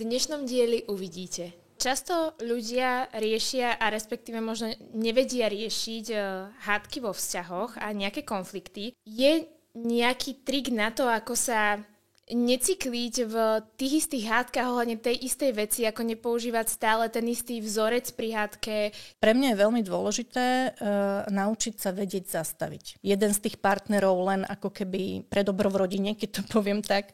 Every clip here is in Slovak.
dnešnom dieli uvidíte. Často ľudia riešia a respektíve možno nevedia riešiť hádky vo vzťahoch a nejaké konflikty. Je nejaký trik na to, ako sa necykliť v tých istých hádkach ohľadne tej istej veci, ako nepoužívať stále ten istý vzorec pri hádke? Pre mňa je veľmi dôležité naučiť sa vedieť zastaviť. Jeden z tých partnerov len ako keby pre dobro v rodine, keď to poviem tak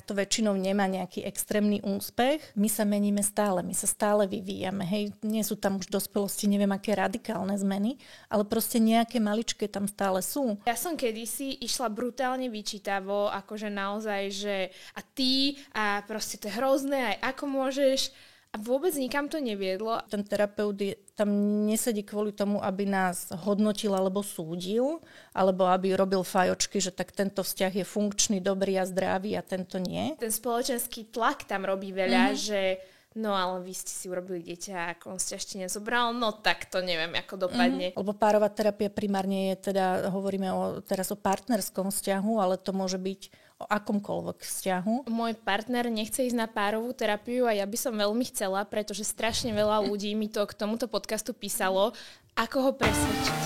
to väčšinou nemá nejaký extrémny úspech. My sa meníme stále, my sa stále vyvíjame. Hej, nie sú tam už v dospelosti neviem aké radikálne zmeny, ale proste nejaké maličké tam stále sú. Ja som kedysi išla brutálne vyčítavo, akože naozaj, že a ty a proste to je hrozné, aj ako môžeš, a vôbec nikam to neviedlo. Ten terapeut tam nesedí kvôli tomu, aby nás hodnotil alebo súdil, alebo aby robil fajočky, že tak tento vzťah je funkčný, dobrý a zdravý a tento nie. Ten spoločenský tlak tam robí veľa, že no ale vy ste si urobili dieťa, ako on ste ešte nezobral, no tak to neviem, ako dopadne. Lebo párová terapia primárne je teda, hovoríme teraz o partnerskom vzťahu, ale to môže byť o akomkoľvek vzťahu. Môj partner nechce ísť na párovú terapiu a ja by som veľmi chcela, pretože strašne veľa ľudí mi to k tomuto podcastu písalo, ako ho presvedčiť.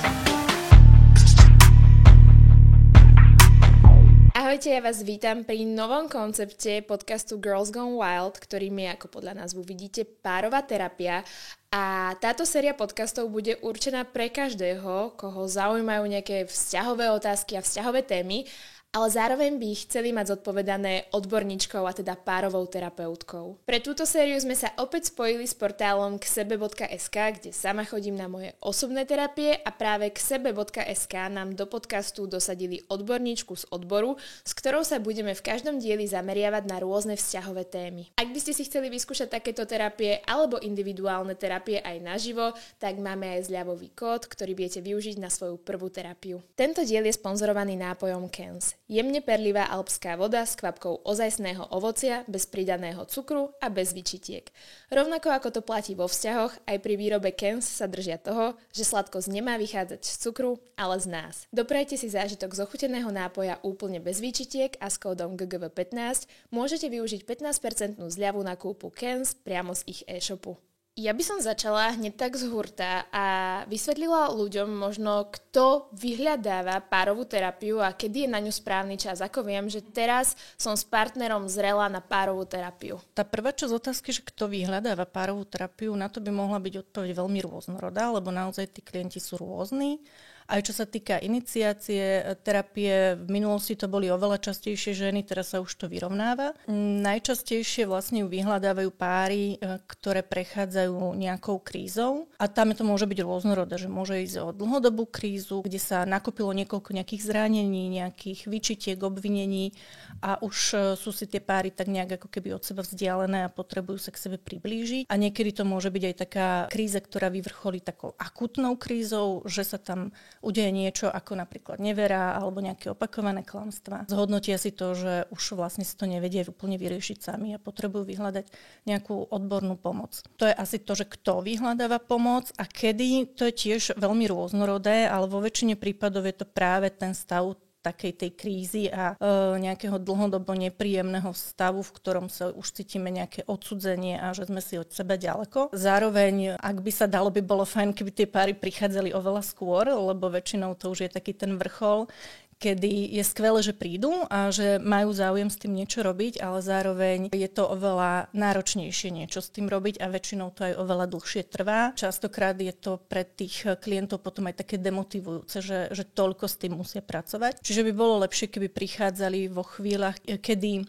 Ahojte, ja vás vítam pri novom koncepte podcastu Girls Gone Wild, ktorým je, ako podľa názvu vidíte, párová terapia. A táto séria podcastov bude určená pre každého, koho zaujímajú nejaké vzťahové otázky a vzťahové témy, ale zároveň by ich chceli mať zodpovedané odborníčkou a teda párovou terapeutkou. Pre túto sériu sme sa opäť spojili s portálom ksebe.sk, kde sama chodím na moje osobné terapie a práve ksebe.sk nám do podcastu dosadili odborníčku z odboru, s ktorou sa budeme v každom dieli zameriavať na rôzne vzťahové témy. Ak by ste si chceli vyskúšať takéto terapie alebo individuálne terapie aj naživo, tak máme aj zľavový kód, ktorý budete využiť na svoju prvú terapiu. Tento diel je sponzorovaný nápojom Kens. Jemne perlivá alpská voda s kvapkou ozajstného ovocia, bez pridaného cukru a bez vyčitiek. Rovnako ako to platí vo vzťahoch, aj pri výrobe Kens sa držia toho, že sladkosť nemá vychádzať z cukru, ale z nás. Doprajte si zážitok z ochuteného nápoja úplne bez výčitiek a s kódom GGV15 môžete využiť 15% zľavu na kúpu Kens priamo z ich e-shopu. Ja by som začala hneď tak z hurta a vysvetlila ľuďom možno, kto vyhľadáva párovú terapiu a kedy je na ňu správny čas. Ako viem, že teraz som s partnerom zrela na párovú terapiu. Tá prvá časť otázky, že kto vyhľadáva párovú terapiu, na to by mohla byť odpoveď veľmi rôznorodá, lebo naozaj tí klienti sú rôzni. Aj čo sa týka iniciácie terapie, v minulosti to boli oveľa častejšie ženy, teraz sa už to vyrovnáva. Najčastejšie vlastne ju vyhľadávajú páry, ktoré prechádzajú nejakou krízou. A tam to môže byť rôznorodé, že môže ísť o dlhodobú krízu, kde sa nakopilo niekoľko nejakých zranení, nejakých výčitiek, obvinení a už sú si tie páry tak nejak ako keby od seba vzdialené a potrebujú sa k sebe priblížiť. A niekedy to môže byť aj taká kríza, ktorá vyvrcholí takou akútnou krízou, že sa tam udeje niečo ako napríklad nevera alebo nejaké opakované klamstvá. Zhodnotia si to, že už vlastne si to nevedia úplne vyriešiť sami a potrebujú vyhľadať nejakú odbornú pomoc. To je asi to, že kto vyhľadáva pomoc a kedy, to je tiež veľmi rôznorodé, ale vo väčšine prípadov je to práve ten stav takej tej krízy a nejakého dlhodobo nepríjemného stavu, v ktorom sa už cítime nejaké odsudzenie a že sme si od seba ďaleko. Zároveň, ak by sa dalo, by bolo fajn, keby tie páry prichádzali oveľa skôr, lebo väčšinou to už je taký ten vrchol, kedy je skvelé, že prídu a že majú záujem s tým niečo robiť, ale zároveň je to oveľa náročnejšie niečo s tým robiť a väčšinou to aj oveľa dlhšie trvá. Častokrát je to pre tých klientov potom aj také demotivujúce, že toľko s tým musia pracovať. Čiže by bolo lepšie, keby prichádzali vo chvíľach, kedy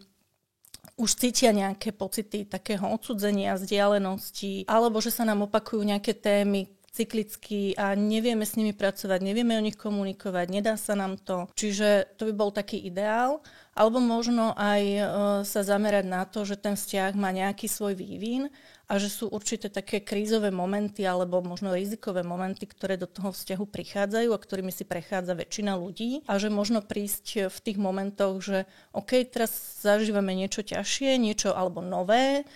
už cítia nejaké pocity takého odsudzenia, vzdialenosti, alebo že sa nám opakujú nejaké témy, cyklicky a nevieme s nimi pracovať, nevieme o nich komunikovať, nedá sa nám to. Čiže to by bol taký ideál. Alebo možno aj sa zamerať na to, že ten vzťah má nejaký svoj vývin a že sú určité také krízové momenty alebo možno rizikové momenty, ktoré do toho vzťahu prichádzajú a ktorými si prechádza väčšina ľudí a že možno prísť v tých momentoch, že OK, teraz zažívame niečo ťažšie, niečo alebo nové,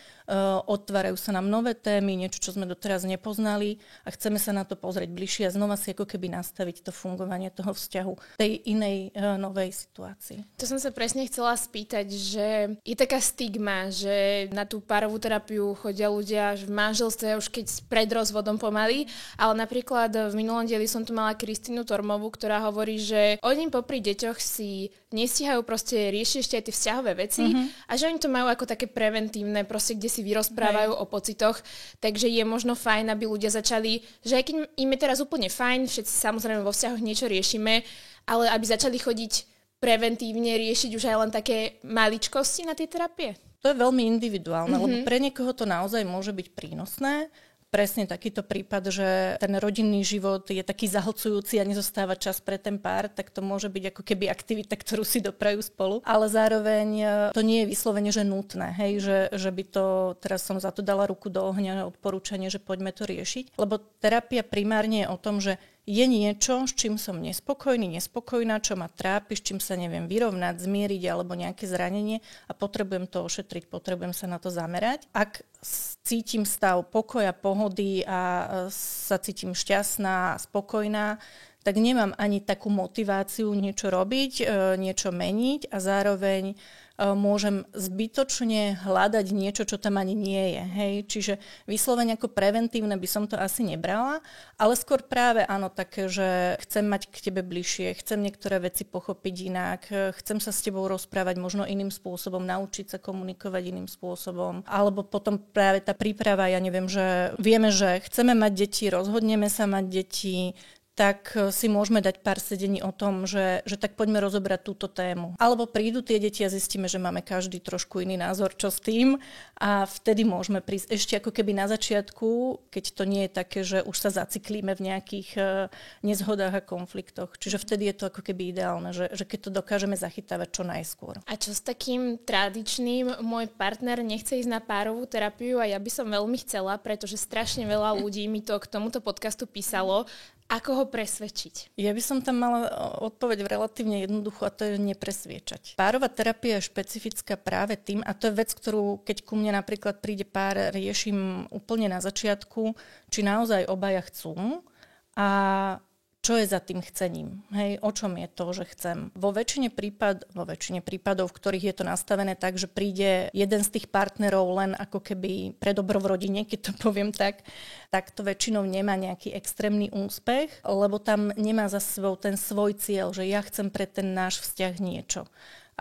otvárajú sa nám nové témy, niečo, čo sme doteraz nepoznali a chceme sa na to pozrieť bližšie a znova si ako keby nastaviť to fungovanie toho vzťahu tej inej novej situácii. To som sa presne presne chcela spýtať, že je taká stigma, že na tú párovú terapiu chodia ľudia až v manželstve, už keď pred rozvodom pomaly, ale napríklad v minulom dieli som tu mala Kristínu Tormovú, ktorá hovorí, že oni popri deťoch si nestíhajú proste riešiť ešte aj tie vzťahové veci a že oni to majú ako také preventívne, proste kde si vyrozprávajú o pocitoch, takže je možno fajn, aby ľudia začali, že aj keď im je teraz úplne fajn, všetci samozrejme vo vzťahoch niečo riešime, ale aby začali chodiť preventívne, riešiť už aj len také maličkosti na tie terapie? To je veľmi individuálne, lebo pre niekoho to naozaj môže byť prínosné. Presne takýto prípad, že ten rodinný život je taký zahlcujúci a nezostáva čas pre ten pár, tak to môže byť ako keby aktivita, ktorú si doprajú spolu. Ale zároveň to nie je vyslovene, že nutné, hej, že by to, teraz som za to dala ruku do ohňa, odporúčanie, že poďme to riešiť. Lebo terapia primárne je o tom, že je niečo, s čím som nespokojná, čo ma trápi, s čím sa neviem vyrovnať, zmieriť alebo nejaké zranenie a potrebujem to ošetriť, potrebujem sa na to zamerať. Ak cítim stav pokoja, pohody a sa cítim šťastná a spokojná, tak nemám ani takú motiváciu niečo robiť, niečo meniť a zároveň môžem zbytočne hľadať niečo, čo tam ani nie je. Hej? Čiže vyslovene ako preventívne by som to asi nebrala, ale skôr práve áno také, že chcem mať k tebe bližšie, chcem niektoré veci pochopiť inak, chcem sa s tebou rozprávať možno iným spôsobom, naučiť sa komunikovať iným spôsobom. Alebo potom práve tá príprava, ja neviem, že vieme, že chceme mať deti, rozhodneme sa mať deti, tak si môžeme dať pár sedení o tom, že tak poďme rozobrať túto tému. Alebo prídu tie deti a zistíme, že máme každý trošku iný názor, čo s tým a vtedy môžeme prísť ešte ako keby na začiatku, keď to nie je také, že už sa zaciklíme v nejakých nezhodách a konfliktoch. Čiže vtedy je to ako keby ideálne, že keď to dokážeme zachytávať čo najskôr. A čo s takým tradičným, môj partner nechce ísť na párovú terapiu a ja by som veľmi chcela, pretože strašne veľa ľudí mi to k tomuto podcastu písalo. Ako ho presvedčiť? Ja by som tam mala odpoveď relatívne jednoduchú a to je nepresviečať. Párová terapia je špecifická práve tým, a to je vec, ktorú keď ku mne napríklad príde pár, riešim úplne na začiatku, či naozaj obaja chcú a čo je za tým chcením. Hej, o čom je to, že chcem. Vo väčšine prípadov, v ktorých je to nastavené tak, že príde jeden z tých partnerov len ako keby pre dobro v rodine, keď to poviem tak to väčšinou nemá nejaký extrémny úspech, lebo tam nemá za sebou ten svoj cieľ, že ja chcem pre ten náš vzťah niečo.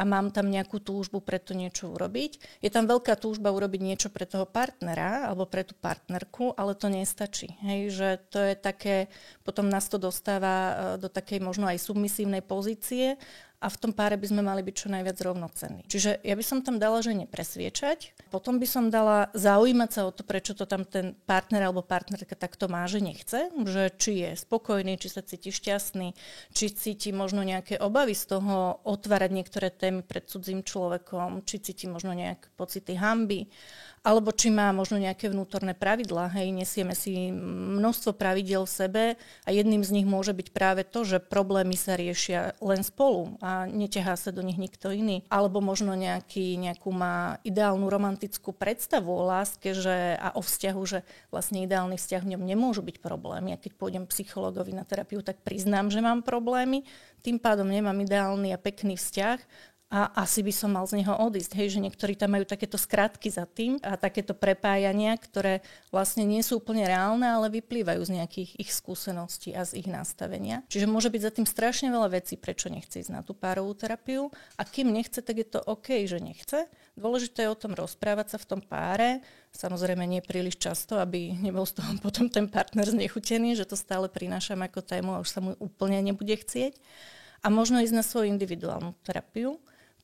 A mám tam nejakú túžbu pre to niečo urobiť. Je tam veľká túžba urobiť niečo pre toho partnera alebo pre tú partnerku, ale to nestačí. Hej, že to je také, potom nás to dostáva do takej možno aj submisívnej pozície a v tom páre by sme mali byť čo najviac rovnocenní. Čiže ja by som tam dala, že nepresviečať, potom by som dala zaujímať sa o to, prečo to tam ten partner alebo partnerka takto má, že nechce, že či je spokojný, či sa cíti šťastný, či cíti možno nejaké obavy z toho otvárať niektoré témy pred cudzým človekom, či cíti možno nejaké pocity hanby, alebo či má možno nejaké vnútorné pravidlá. Hej, nesieme si množstvo pravidiel v sebe a jedným z nich môže byť práve to, že problémy sa riešia len spolu a neťahá sa do nich nikto iný. Alebo možno nejakú má ideálnu romantickú predstavu o láske a o vzťahu, že vlastne ideálny vzťah v ňom nemôžu byť problémy. A keď pôjdem psychologovi na terapiu, tak priznám, že mám problémy. Tým pádom nemám ideálny a pekný vzťah. A asi by som mal z neho odísť. Hej, že niektorí tam majú takéto skratky za tým a takéto prepájania, ktoré vlastne nie sú úplne reálne, ale vyplývajú z nejakých ich skúseností a z ich nastavenia. Čiže môže byť za tým strašne veľa vecí, prečo nechce ísť na tú párovú terapiu. A kým nechce, tak je to OK, že nechce. Dôležité je o tom rozprávať sa v tom páre. Samozrejme nie príliš často, aby nebol z toho potom ten partner znechutený, že to stále prinášam ako tému a už sa mu úplne nebude chcieť. A možno ísť na svoju individuálnu terapiu,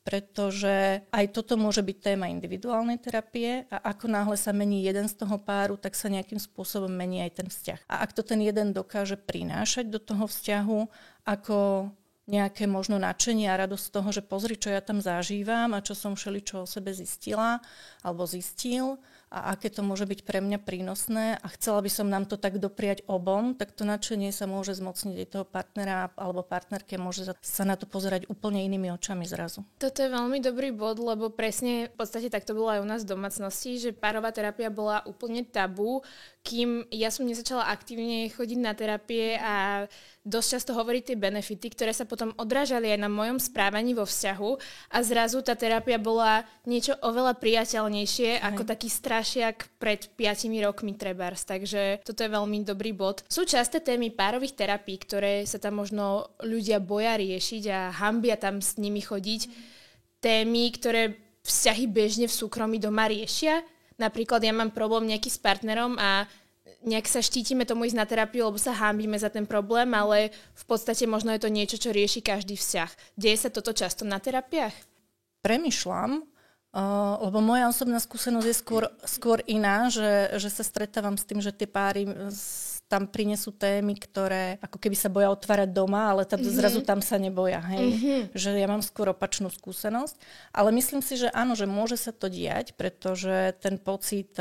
pretože aj toto môže byť téma individuálnej terapie a ako náhle sa mení jeden z toho páru, tak sa nejakým spôsobom mení aj ten vzťah. A ak to ten jeden dokáže prinášať do toho vzťahu ako nejaké možno nadšenie a radosť z toho, že pozri, čo ja tam zažívam a čo som všeličo o sebe zistila alebo zistil a aké to môže byť pre mňa prínosné a chcela by som nám to tak dopriať obom, tak to nadšenie sa môže zmocniť aj toho partnera alebo partnerke, môže sa na to pozerať úplne inými očami zrazu. Toto je veľmi dobrý bod, lebo presne v podstate tak to bolo aj u nás v domácnosti, že párová terapia bola úplne tabu, kým ja som nezačala aktívne chodiť na terapie a dosť často hovoriť tie benefity, ktoré sa potom odrážali aj na mojom správaní vo vzťahu a zrazu tá terapia bola niečo oveľa priateľnejšie ako taký strašiak pred 5 rokmi trebárs. Takže toto je veľmi dobrý bod. Sú časté témy párových terapií, ktoré sa tam možno ľudia boja riešiť a hanbia tam s nimi chodiť. Témy, ktoré vzťahy bežne v súkromí doma riešia. Napríklad ja mám problém nejaký s partnerom a nejak sa štítime tomu ísť na terapiu, lebo sa hanbíme za ten problém, ale v podstate možno je to niečo, čo rieši každý vzťah. Deje sa toto často na terapiách? Premýšľam, lebo moja osobná skúsenosť je skôr iná, že sa stretávam s tým, že tie páry tam prinesú témy, ktoré ako keby sa boja otvárať doma, ale zrazu tam sa neboja. Hej? Že ja mám skôr opačnú skúsenosť. Ale myslím si, že áno, že môže sa to diať, pretože ten pocit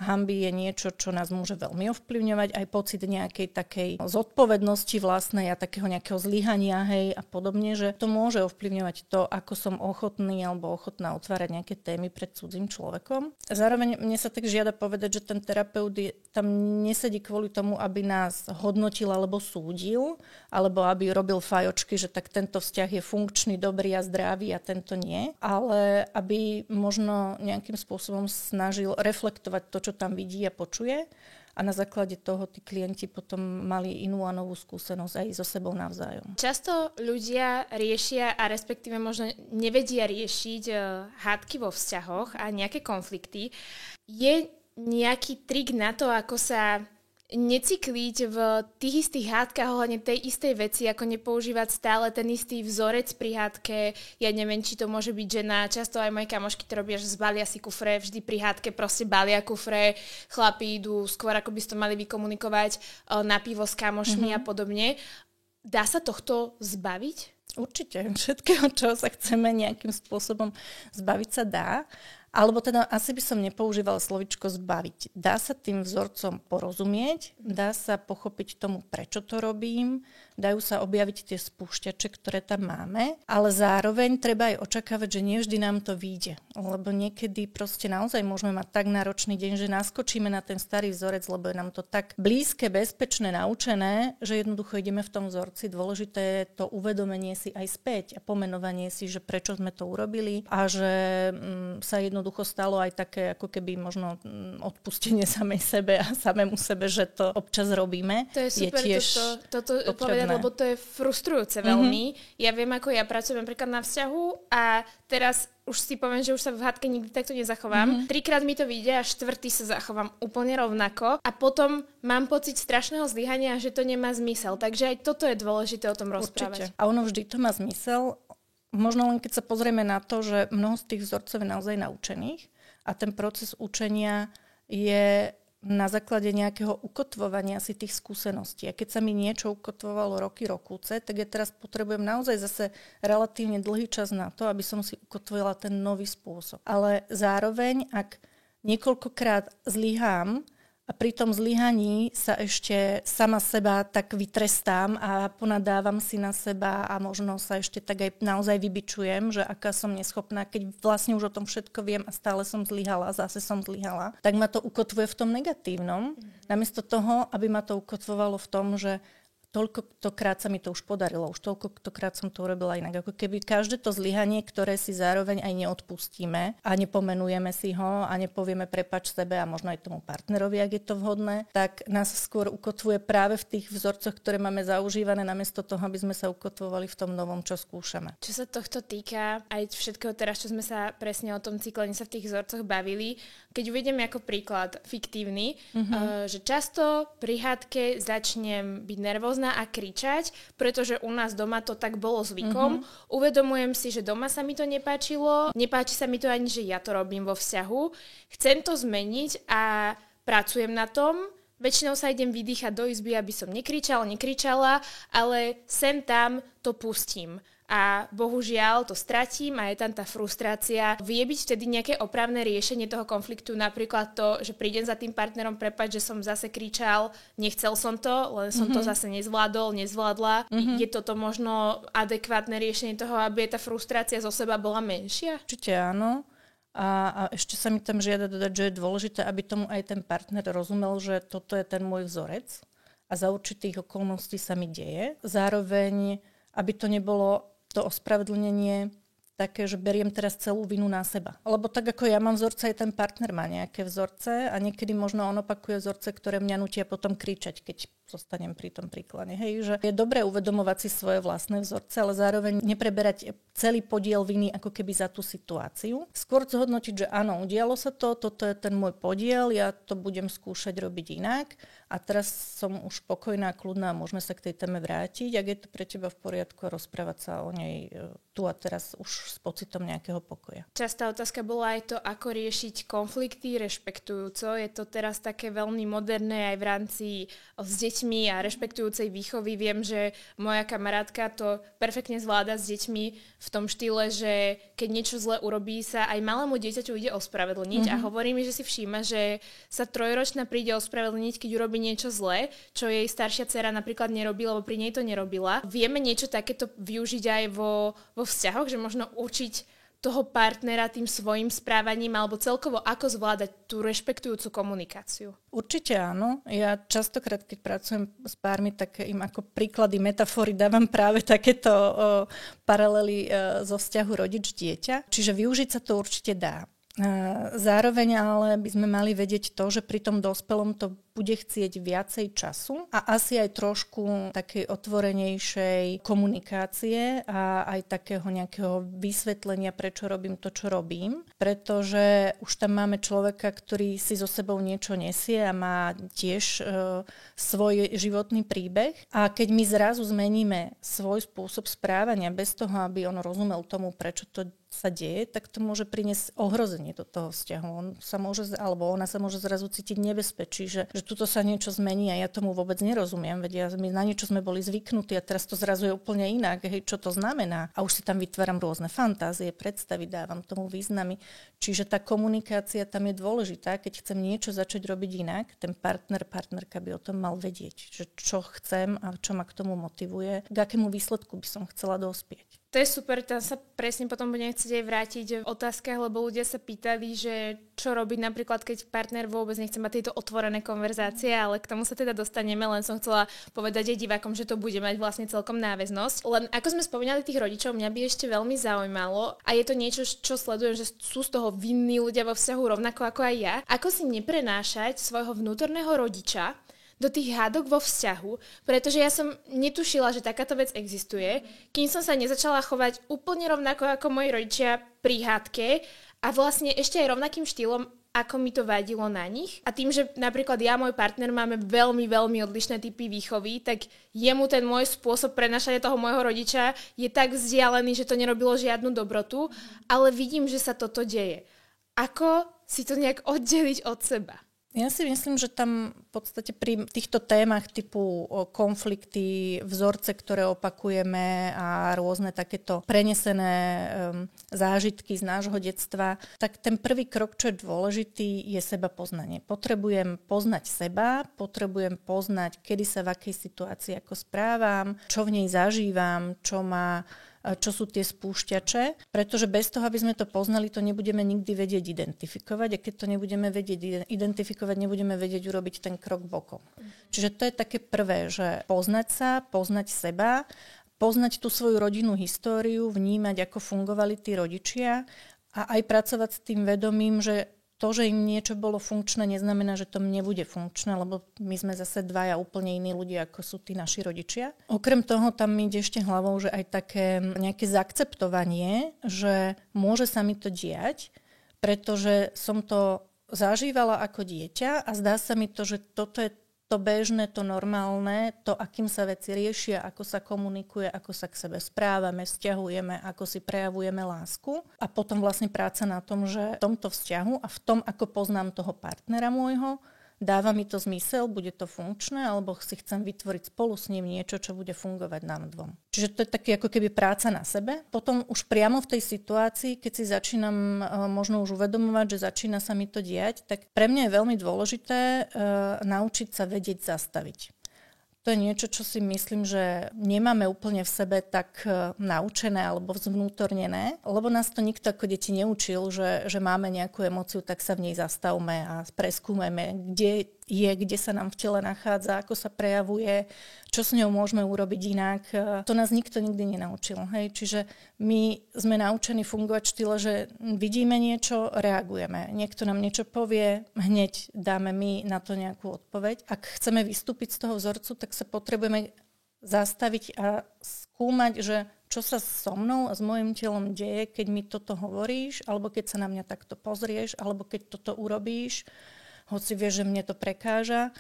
hanby je niečo, čo nás môže veľmi ovplyvňovať, aj pocit nejakej takej zodpovednosti vlastnej a takého nejakého zlyhania, hej, a podobne, že to môže ovplyvňovať to, ako som ochotný alebo ochotná otvárať nejaké témy pred cudzým človekom. Zároveň mne sa tak žiada povedať, že ten terapeut tam nesedí kvôli tomu, aby nás hodnotil alebo súdil, alebo aby robil fajočky, že tak tento vzťah je funkčný, dobrý a zdravý a tento nie, ale aby možno nejakým spôsobom snažil reflektovať to, čo tam vidí a počuje a na základe toho tí klienti potom mali inú a novú skúsenosť aj so sebou navzájom. Často ľudia riešia a respektíve možno nevedia riešiť hádky vo vzťahoch a nejaké konflikty. Je nejaký trik na to, ako sa necykliť v tých istých hádkach ohľadne tej istej veci, ako nepoužívať stále ten istý vzorec pri hádke. Ja neviem, či to môže byť žena. Často aj moje kamošky to robia, že zbalia si kufre, vždy pri hádke proste balia kufre. Chlapi idú skôr, ako by ste mali vykomunikovať na pivo s kamošmi a podobne. Dá sa tohto zbaviť? Určite. Všetkého, čo sa chceme nejakým spôsobom zbaviť, sa dá. Alebo teda asi by som nepoužívala slovičko zbaviť. Dá sa tým vzorcom porozumieť, dá sa pochopiť tomu, prečo to robím, dajú sa objaviť tie spúšťače, ktoré tam máme, ale zároveň treba aj očakávať, že nie vždy nám to vyjde. Lebo niekedy proste naozaj môžeme mať tak náročný deň, že naskočíme na ten starý vzorec, lebo je nám to tak blízke, bezpečné, naučené, že jednoducho ideme v tom vzorci. Dôležité je to uvedomenie si aj späť a pomenovanie si, že prečo sme to urobili a že sa jednoducho stalo aj také ako keby možno odpustenie samej sebe a samému sebe, že to občas robíme. To je super, je toto povedať, lebo to je frustrujúce veľmi. Ja viem, ako ja pracujem napríklad na vzťahu a teraz už si poviem, že už sa v hádke nikdy takto nezachovám. 3-krát mi to vyjde a 4. sa zachovám úplne rovnako a potom mám pocit strašného zlyhania, že to nemá zmysel. Takže aj toto je dôležité o tom rozprávať. Určite. A ono vždy to má zmysel. Možno len keď sa pozrieme na to, že mnoho z tých vzorcov je naozaj naučených a ten proces učenia je na základe nejakého ukotvovania si tých skúseností. A keď sa mi niečo ukotvovalo roky, rokúce, tak ja teraz potrebujem naozaj zase relatívne dlhý čas na to, aby som si ukotvila ten nový spôsob. Ale zároveň, ak niekoľkokrát zlyhám, a pri tom zlyhaní sa ešte sama seba tak vytrestám a ponadávam si na seba a možno sa ešte tak aj naozaj vybičujem, že aká som neschopná, keď vlastne už o tom všetko viem a stále som zlyhala, zase som zlyhala, tak ma to ukotvuje v tom negatívnom. Namiesto toho, aby ma to ukotvovalo v tom, že toľkokrát sa mi to už podarilo, už toľkokrát som to urobila inak. Ako keby každé to zlyhanie, ktoré si zároveň aj neodpustíme a nepomenujeme si ho a nepovieme prepáč sebe a možno aj tomu partnerovi, ak je to vhodné, tak nás skôr ukotvuje práve v tých vzorcoch, ktoré máme zaužívané, namiesto toho, aby sme sa ukotvovali v tom novom, čo skúšame. Čo sa tohto týka, aj všetkého teraz, čo sme sa presne o tom cyklení sa v tých vzorcoch bavili, keď uvediem ako príklad fiktívny, že často pri hádke začnem byť nervózna a kričať, pretože u nás doma to tak bolo zvykom. Uvedomujem si, že doma sa mi to nepáčilo, nepáči sa mi to ani, že ja to robím vo vzťahu. Chcem to zmeniť a pracujem na tom. Väčšinou sa idem vydýchať do izby, aby som nekričala, ale sem tam to pustím. a bohužiaľ to stratím a je tam tá frustrácia. Vie byť vtedy nejaké opravné riešenie toho konfliktu, napríklad to, že prídem za tým partnerom, prepáč, že som zase kričal, nechcel som to, len som to zase nezvládla. Je toto možno adekvátne riešenie toho, aby tá frustrácia zo seba bola menšia? Určite áno. A ešte sa mi tam žiada dodať, že je dôležité, aby tomu aj ten partner rozumel, že toto je ten môj vzorec a za určitých okolností sa mi deje. Zároveň, aby to nebolo to ospravedlnenie také, že beriem teraz celú vinu na seba. Lebo tak ako ja mám vzorce, aj ten partner má nejaké vzorce a niekedy možno on opakuje vzorce, ktoré mňa nutia potom kričať, keď zostanem pri tom príklade. Hej, že je dobré uvedomovať si svoje vlastné vzorce, ale zároveň nepreberať celý podiel viny ako keby za tú situáciu. Skôr zhodnotiť, že áno, udialo sa to, toto je ten môj podiel, ja to budem skúšať robiť inak a teraz som už spokojná, kľudná a môžeme sa k tej téme vrátiť. Ak je to pre teba v poriadku, rozprávať sa o nej tu a teraz už s pocitom nejakého pokoja. Častá otázka bola aj to, ako riešiť konflikty rešpektujúco. Je to teraz také veľmi moderné aj v rámci s deťmi a rešpektujúcej výchovy. Viem, že moja kamarátka to perfektne zvláda s deťmi v tom štýle, že keď niečo zle urobí, sa aj malému dieťaťu ide ospravedlniť a hovorí mi, že si všíma, že sa trojročná príde ospravedlniť, keď urobí niečo zlé, čo jej staršia dcera napríklad nerobí, lebo pri nej to nerobila. Vieme niečo takéto využiť aj vo vzťahoch, že možno učiť toho partnera tým svojim správaním alebo celkovo ako zvládať tú rešpektujúcu komunikáciu? Určite áno. Ja častokrát, keď pracujem s pármi, tak im ako príklady, metafory dávam práve takéto paralely zo vzťahu rodič-dieťa. Čiže využiť sa to určite dá. Zároveň ale by sme mali vedieť to, že pri tom dospelom to bude chcieť viacej času a asi aj trošku takej otvorenejšej komunikácie a aj takého nejakého vysvetlenia, prečo robím to, čo robím. Pretože už tam máme človeka, ktorý si so sebou niečo nesie a má tiež svoj životný príbeh. A keď my zrazu zmeníme svoj spôsob správania bez toho, aby on rozumel tomu, prečo to sa deje, tak to môže priniesť ohrozenie do toho vzťahu. On sa môže, alebo ona sa môže zrazu cítiť nebezpečí, že tuto sa niečo zmení a ja tomu vôbec nerozumiem, veď my na niečo sme boli zvyknutí a teraz to zrazu je úplne inak, hej, čo to znamená. A už si tam vytváram rôzne fantázie, predstavy, dávam tomu významy. Čiže tá komunikácia tam je dôležitá, keď chcem niečo začať robiť inak, ten partnerka by o tom mal vedieť, že čo chcem a čo ma k tomu motivuje, k akému výsledku by som chcela dospieť. To je super, tam sa presne potom budem chcieť aj vrátiť v otázkach, lebo ľudia sa pýtali, že čo robiť napríklad, keď partner vôbec nechce mať tieto otvorené konverzácie, ale k tomu sa teda dostaneme, len som chcela povedať aj divákom, že to bude mať vlastne celkom náväznosť. Len ako sme spomínali tých rodičov, mňa by ešte veľmi zaujímalo a je to niečo, čo sledujem, že sú z toho vinní ľudia vo vzťahu rovnako ako aj ja. Ako si neprenášať svojho vnútorného rodiča do tých hádok vo vzťahu, pretože ja som netušila, že takáto vec existuje, kým som sa nezačala chovať úplne rovnako ako moji rodičia pri hádke a vlastne ešte aj rovnakým štýlom, ako mi to vadilo na nich. A tým, že napríklad ja a môj partner máme veľmi, veľmi odlišné typy výchovy, tak jemu ten môj spôsob prenašania toho môjho rodiča je tak vzdialený, že to nerobilo žiadnu dobrotu, ale vidím, že sa toto deje. Ako si to nejak oddeliť od seba? Ja si myslím, že tam v podstate pri týchto témach typu konflikty, vzorce, ktoré opakujeme a rôzne takéto prenesené zážitky z nášho detstva, tak ten prvý krok, čo je dôležitý, je seba poznanie. Potrebujem poznať seba, potrebujem poznať, kedy sa v akej situácii ako správam, čo v nej zažívam, čo sú tie spúšťače, pretože bez toho, aby sme to poznali, to nebudeme nikdy vedieť identifikovať a keď to nebudeme vedieť identifikovať, nebudeme vedieť urobiť ten krok bokom. Čiže to je také prvé, že poznať sa, poznať seba, poznať tú svoju rodinnú históriu, vnímať, ako fungovali tí rodičia a aj pracovať s tým vedomím, že to, že im niečo bolo funkčné, neznamená, že to nebude funkčné, lebo my sme zase dvaja úplne iní ľudia, ako sú tí naši rodičia. Okrem toho tam mi ide ešte hlavou, že aj také nejaké zaakceptovanie, že môže sa mi to diať, pretože som to zažívala ako dieťa a zdá sa mi to, že toto je to bežné, to normálne, to, akým sa veci riešia, ako sa komunikuje, ako sa k sebe správame, vzťahujeme, ako si prejavujeme lásku. A potom vlastne práca na tom, že v tomto vzťahu a v tom, ako poznám toho partnera môjho, dáva mi to zmysel, bude to funkčné, alebo si chcem vytvoriť spolu s ním niečo, čo bude fungovať nám dvom. Čiže to je taký ako keby práca na sebe. Potom už priamo v tej situácii, keď si začínam možno už uvedomovať, že začína sa mi to diať, tak pre mňa je veľmi dôležité naučiť sa vedieť zastaviť. To je niečo, čo si myslím, že nemáme úplne v sebe tak naučené alebo zvnútornené, lebo nás to nikto ako deti neučil, že máme nejakú emóciu, tak sa v nej zastavme a preskúmeme, kde sa nám v tele nachádza, ako sa prejavuje, čo s ňou môžeme urobiť inak. To nás nikto nikdy nenaučil. Hej? Čiže my sme naučení fungovať v štýle, že vidíme niečo, reagujeme. Niekto nám niečo povie, hneď dáme my na to nejakú odpoveď. Ak chceme vystúpiť z toho vzorcu, tak sa potrebujeme zastaviť a skúmať, že čo sa so mnou a s mojím telom deje, keď mi toto hovoríš, alebo keď sa na mňa takto pozrieš, alebo keď toto urobíš, hoci vieš, že mne to prekáža,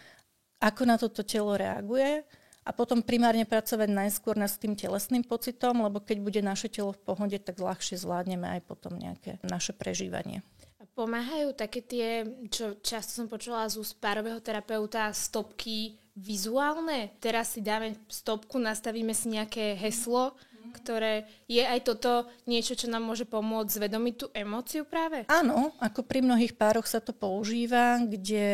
ako na toto telo reaguje a potom primárne pracovať najskôr s tým telesným pocitom, lebo keď bude naše telo v pohode, tak ľahšie zvládneme aj potom nejaké naše prežívanie. Pomáhajú také tie, čo často som počula z úst párového terapeuta, stopky vizuálne? Teraz si dáme stopku, nastavíme si nejaké heslo, ktoré je aj toto niečo, čo nám môže pomôcť zvedomiť tú emóciu práve? Áno, ako pri mnohých pároch sa to používa, kde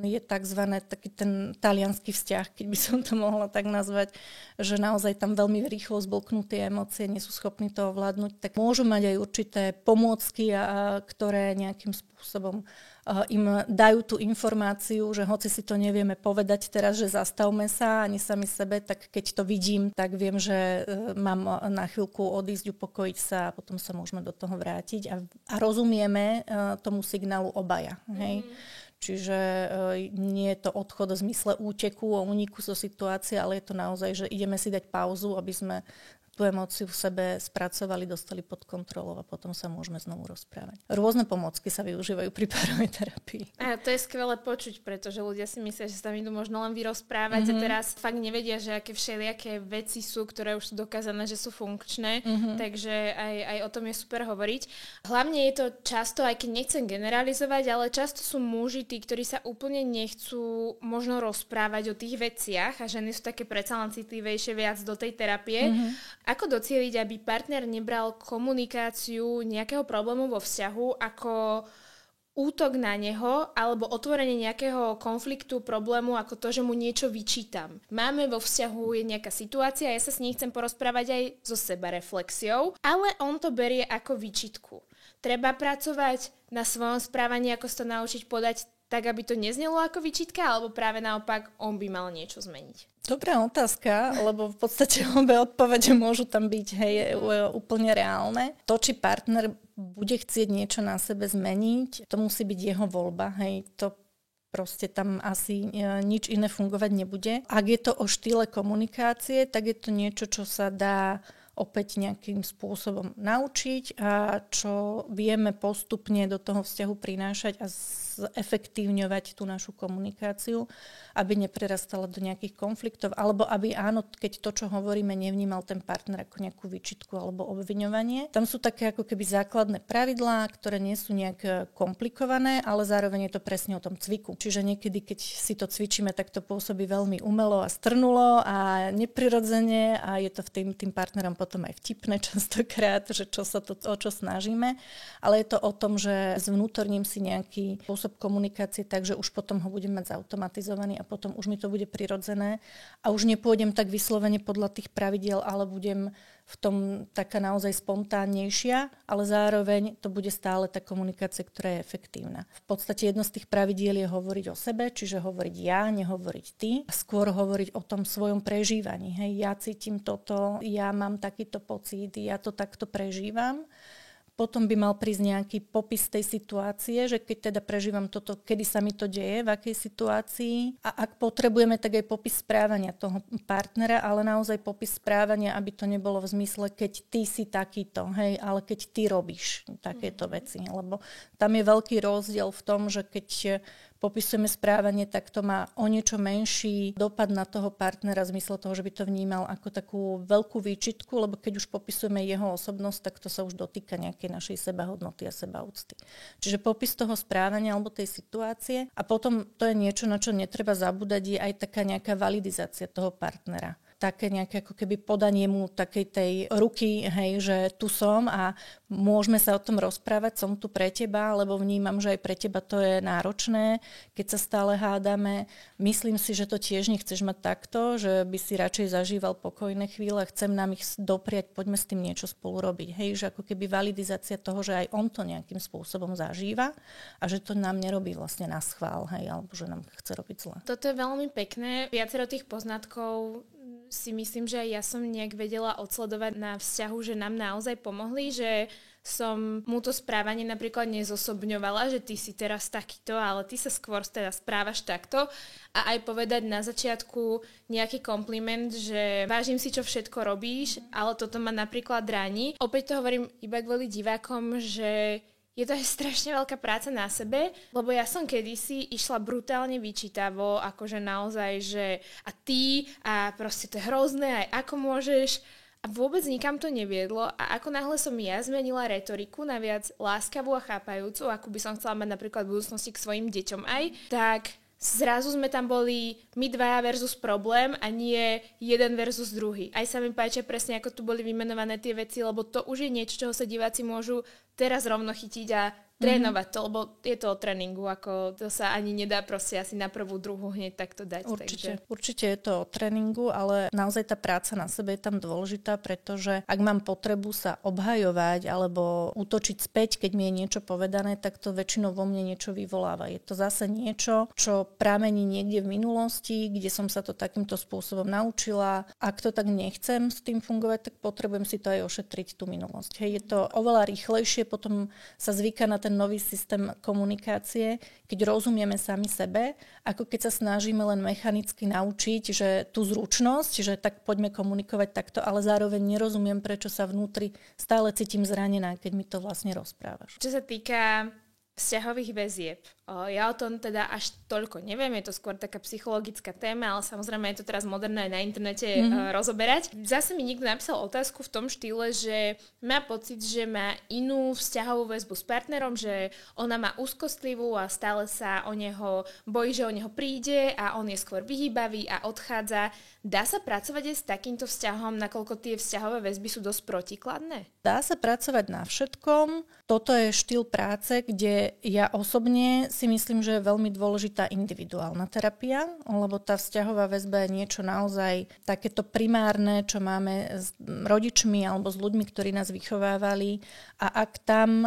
je takzvané taký ten taliansky vzťah, keď by som to mohla tak nazvať, že naozaj tam veľmi rýchlo zblknuté emócie, nie sú schopní to ovládnuť, tak môžu mať aj určité pomôcky, ktoré nejakým spôsobom im dajú tú informáciu, že hoci si to nevieme povedať teraz, že zastavme sa ani sami sebe, tak keď to vidím, tak viem, že mám na chvíľku odísť, upokojiť sa a potom sa môžeme do toho vrátiť a rozumieme tomu signálu obaja. Hej? Čiže nie je to odchod v zmysle úteku a úniku zo situácie, ale je to naozaj, že ideme si dať pauzu, aby sme tú emóciu v sebe spracovali, dostali pod kontrolou a potom sa môžeme znovu rozprávať. Rôzne pomôcky sa využívajú pri párovej terapii. A to je skvelé počuť, pretože ľudia si myslia, že sa tam idú možno len vyrozprávať a teraz fakt nevedia, že aké všelijaké veci sú, ktoré už sú dokázané, že sú funkčné, takže aj o tom je super hovoriť. Hlavne je to často, aj keď nechcem generalizovať, ale často sú muži tí, ktorí sa úplne nechcú možno rozprávať o tých veciach a ženy sú také predsa len citlivejšie viac do tej terapie. Ako docieliť, aby partner nebral komunikáciu nejakého problému vo vzťahu ako útok na neho alebo otvorenie nejakého konfliktu, problému ako to, že mu niečo vyčítam. Máme vo vzťahu je nejaká situácia, ja sa s ním chcem porozprávať aj so sebareflexiou, ale on to berie ako výčitku. Treba pracovať na svojom správaní, ako sa to naučiť podať tak, aby to neznelo ako výčitka, alebo práve naopak, on by mal niečo zmeniť? Dobrá otázka, lebo v podstate obe odpovede môžu tam byť úplne reálne. To, či partner bude chcieť niečo na sebe zmeniť, to musí byť jeho voľba. To proste tam asi nič iné fungovať nebude. Ak je to o štýle komunikácie, tak je to niečo, čo sa dá opäť nejakým spôsobom naučiť a čo vieme postupne do toho vzťahu prinášať a zefektívňovať tú našu komunikáciu, aby neprerastala do nejakých konfliktov, alebo aby áno, keď to, čo hovoríme, nevnímal ten partner ako nejakú výčitku alebo obviňovanie. Tam sú také ako keby základné pravidlá, ktoré nie sú nejak komplikované, ale zároveň je to presne o tom cviku. Čiže niekedy, keď si to cvičíme, tak to pôsobí veľmi umelo a strnulo a neprirodzene a je to tým partnerom potom aj vtipné častokrát, že o čo snažíme, ale je to o tom, že zvnútorním si nejaký spôsob komunikácie, takže už potom ho budem mať zautomatizovaný a potom už mi to bude prirodzené a už nepôjdem tak vyslovene podľa tých pravidiel, ale budem v tom taká naozaj spontánejšia, ale zároveň to bude stále tá komunikácia, ktorá je efektívna. V podstate jedno z tých pravidiel je hovoriť o sebe, čiže hovoriť ja, nehovoriť ty, a skôr hovoriť o tom svojom prežívaní. Hej, ja cítim toto, ja mám takýto pocit, ja to takto prežívam. Potom by mal prísť nejaký popis tej situácie, že keď teda prežívam toto, kedy sa mi to deje, v akej situácii. A ak potrebujeme, tak aj popis správania toho partnera, ale naozaj popis správania, aby to nebolo v zmysle, keď ty si takýto, hej, ale keď ty robíš takéto veci. Lebo tam je veľký rozdiel v tom, že keď popisujeme správanie, tak to má o niečo menší dopad na toho partnera v zmysle toho, že by to vnímal ako takú veľkú výčitku, lebo keď už popisujeme jeho osobnosť, tak to sa už dotýka nejakej našej sebahodnoty a sebaúcty. Čiže popis toho správania alebo tej situácie a potom to je niečo, na čo netreba zabúdať, je aj taká nejaká validizácia toho partnera. Také nejaké ako keby podanie mu takej tej ruky, hej, že tu som a môžeme sa o tom rozprávať, som tu pre teba, lebo vnímam, že aj pre teba to je náročné, keď sa stále hádame. Myslím si, že to tiež nechceš mať takto, že by si radšej zažíval pokojné chvíle, chcem nám ich dopriať, poďme s tým niečo spolu robiť. Hej, že ako keby validizácia toho, že aj on to nejakým spôsobom zažíva a že to nám nerobí vlastne na schvál, hej, alebo že nám chce robiť zle. Toto je veľmi pekné. Viacero tých poznatkov si myslím, že ja som nejak vedela odsledovať na vzťahu, že nám naozaj pomohli, že som mu to správanie napríklad nezosobňovala, že ty si teraz takýto, ale ty sa skôr teda správaš takto a aj povedať na začiatku nejaký kompliment, že vážim si, čo všetko robíš, ale toto ma napríklad ráni. Opäť to hovorím iba kvôli divákom, že je to aj strašne veľká práca na sebe, lebo ja som kedysi išla brutálne vyčítavo, akože naozaj, že a ty a proste to je hrozné, aj ako môžeš a vôbec nikam to neviedlo a ako náhle som ja zmenila retoriku na viac láskavú a chápajúcu, ako by som chcela mať napríklad v budúcnosti k svojim deťom aj, tak zrazu sme tam boli my dvaja versus problém a nie jeden versus druhý. Aj sa mi páčia presne, ako tu boli vymenované tie veci, lebo to už je niečo, čoho sa diváci môžu teraz rovno chytiť a trénovať to, lebo je to o tréningu, ako to sa ani nedá proste asi na prvú, druhú hneď takto dať. Určite je to o tréningu, ale naozaj tá práca na sebe je tam dôležitá, pretože ak mám potrebu sa obhajovať alebo útočiť späť, keď mi je niečo povedané, tak to väčšinou vo mne niečo vyvoláva. Je to zase niečo, čo pramení niekde v minulosti, kde som sa to takýmto spôsobom naučila. Ak to tak nechcem s tým fungovať, tak potrebujem si to aj ošetriť tú minulosť. Hej, je to oveľa rýchlejšie, potom sa zvyká na ten nový systém komunikácie, keď rozumieme sami sebe, ako keď sa snažíme len mechanicky naučiť, že tú zručnosť, že tak poďme komunikovať takto, ale zároveň nerozumiem, prečo sa vnútri stále cítim zranená, keď mi to vlastne rozprávaš. Čo sa týka vzťahových väzieb. Ja o tom teda až toľko neviem, je to skôr taká psychologická téma, ale samozrejme je to teraz moderné aj na internete rozoberať. Zase mi niekto napísal otázku v tom štýle, že má pocit, že má inú vzťahovú väzbu s partnerom, že ona má úzkostlivú a stále sa o neho bojí, že o neho príde a on je skôr vyhýbavý a odchádza. Dá sa pracovať aj s takýmto vzťahom, nakoľko tie vzťahové väzby sú dosť protikladné? Dá sa pracovať na všetkom. Toto je štýl práce, kde ja osobne si myslím, že je veľmi dôležitá individuálna terapia, lebo tá vzťahová väzba je niečo naozaj takéto primárne, čo máme s rodičmi alebo s ľuďmi, ktorí nás vychovávali a ak tam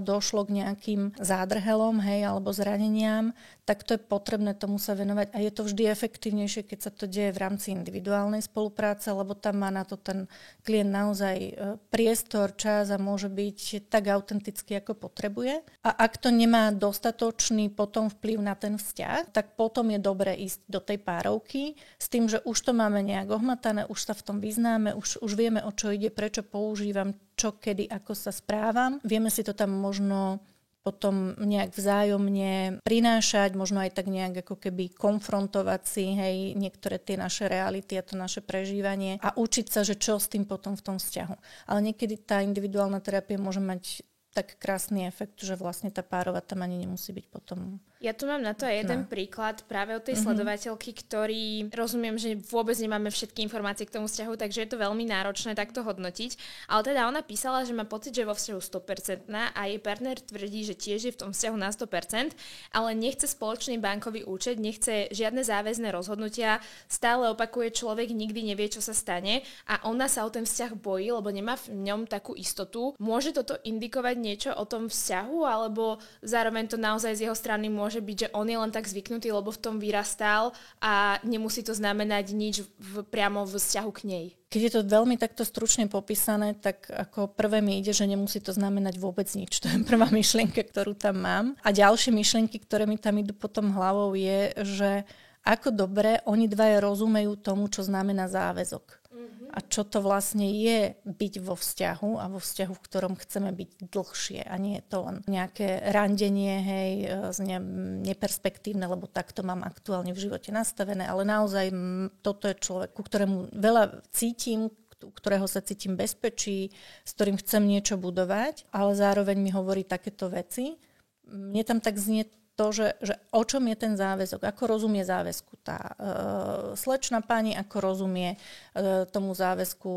došlo k nejakým zádrhelom, hej, alebo zraneniam, tak to je potrebné tomu sa venovať a je to vždy efektívnejšie, keď sa to deje v rámci individuálnej spolupráce, lebo tam má na to ten klient naozaj priestor, čas a môže byť tak autentický, ako potrebuje. A ak to nemá dostatočný potom vplyv na ten vzťah, tak potom je dobré ísť do tej párovky s tým, že už to máme nejak ohmatané, už sa v tom vyznáme, už vieme, o čo ide, prečo používam, čo, kedy, ako sa správam. Vieme si to tam možno potom nejak vzájomne prinášať, možno aj tak nejak ako keby konfrontovať si, hej, niektoré tie naše reality a to naše prežívanie a učiť sa, že čo s tým potom v tom vzťahu. Ale niekedy tá individuálna terapia môže mať tak krásny efekt, že vlastne tá párová tam ani nemusí byť potom. Ja tu mám na to aj jeden príklad práve od tej sledovateľky, ktorý rozumiem, že vôbec nemáme všetky informácie k tomu vzťahu, takže je to veľmi náročné takto hodnotiť. Ale teda ona písala, že má pocit, že vo vzťahu 100% a jej partner tvrdí, že tiež je v tom vzťahu na 100%, ale nechce spoločný bankový účet, nechce žiadne záväzné rozhodnutia, stále opakuje, človek nikdy nevie, čo sa stane a ona sa o ten vzťah bojí, lebo nemá v ňom takú istotu. Môže toto indikovať niečo o tom vzťahu, alebo zároveň to naozaj z jeho strany môže byť, že on je len tak zvyknutý, lebo v tom vyrastal a nemusí to znamenať nič priamo v vzťahu k nej? Keď je to veľmi takto stručne popísané, tak ako prvé mi ide, že nemusí to znamenať vôbec nič. To je prvá myšlienka, ktorú tam mám. A ďalšie myšlienky, ktoré mi tam idú potom hlavou, je, že ako dobre oni dvaja rozumejú tomu, čo znamená záväzok. a čo to vlastne je byť vo vzťahu a vo vzťahu, v ktorom chceme byť dlhšie a nie je to len nejaké randenie, hej, neperspektívne, lebo takto mám aktuálne v živote nastavené, ale naozaj toto je človek, ku ktorému veľa cítim, u ktorého sa cítim bezpečí, s ktorým chcem niečo budovať, ale zároveň mi hovorí takéto veci. Mne tam tak znie to, že o čom je ten záväzok, ako rozumie záväzku tá slečna pani, ako rozumie tomu záväzku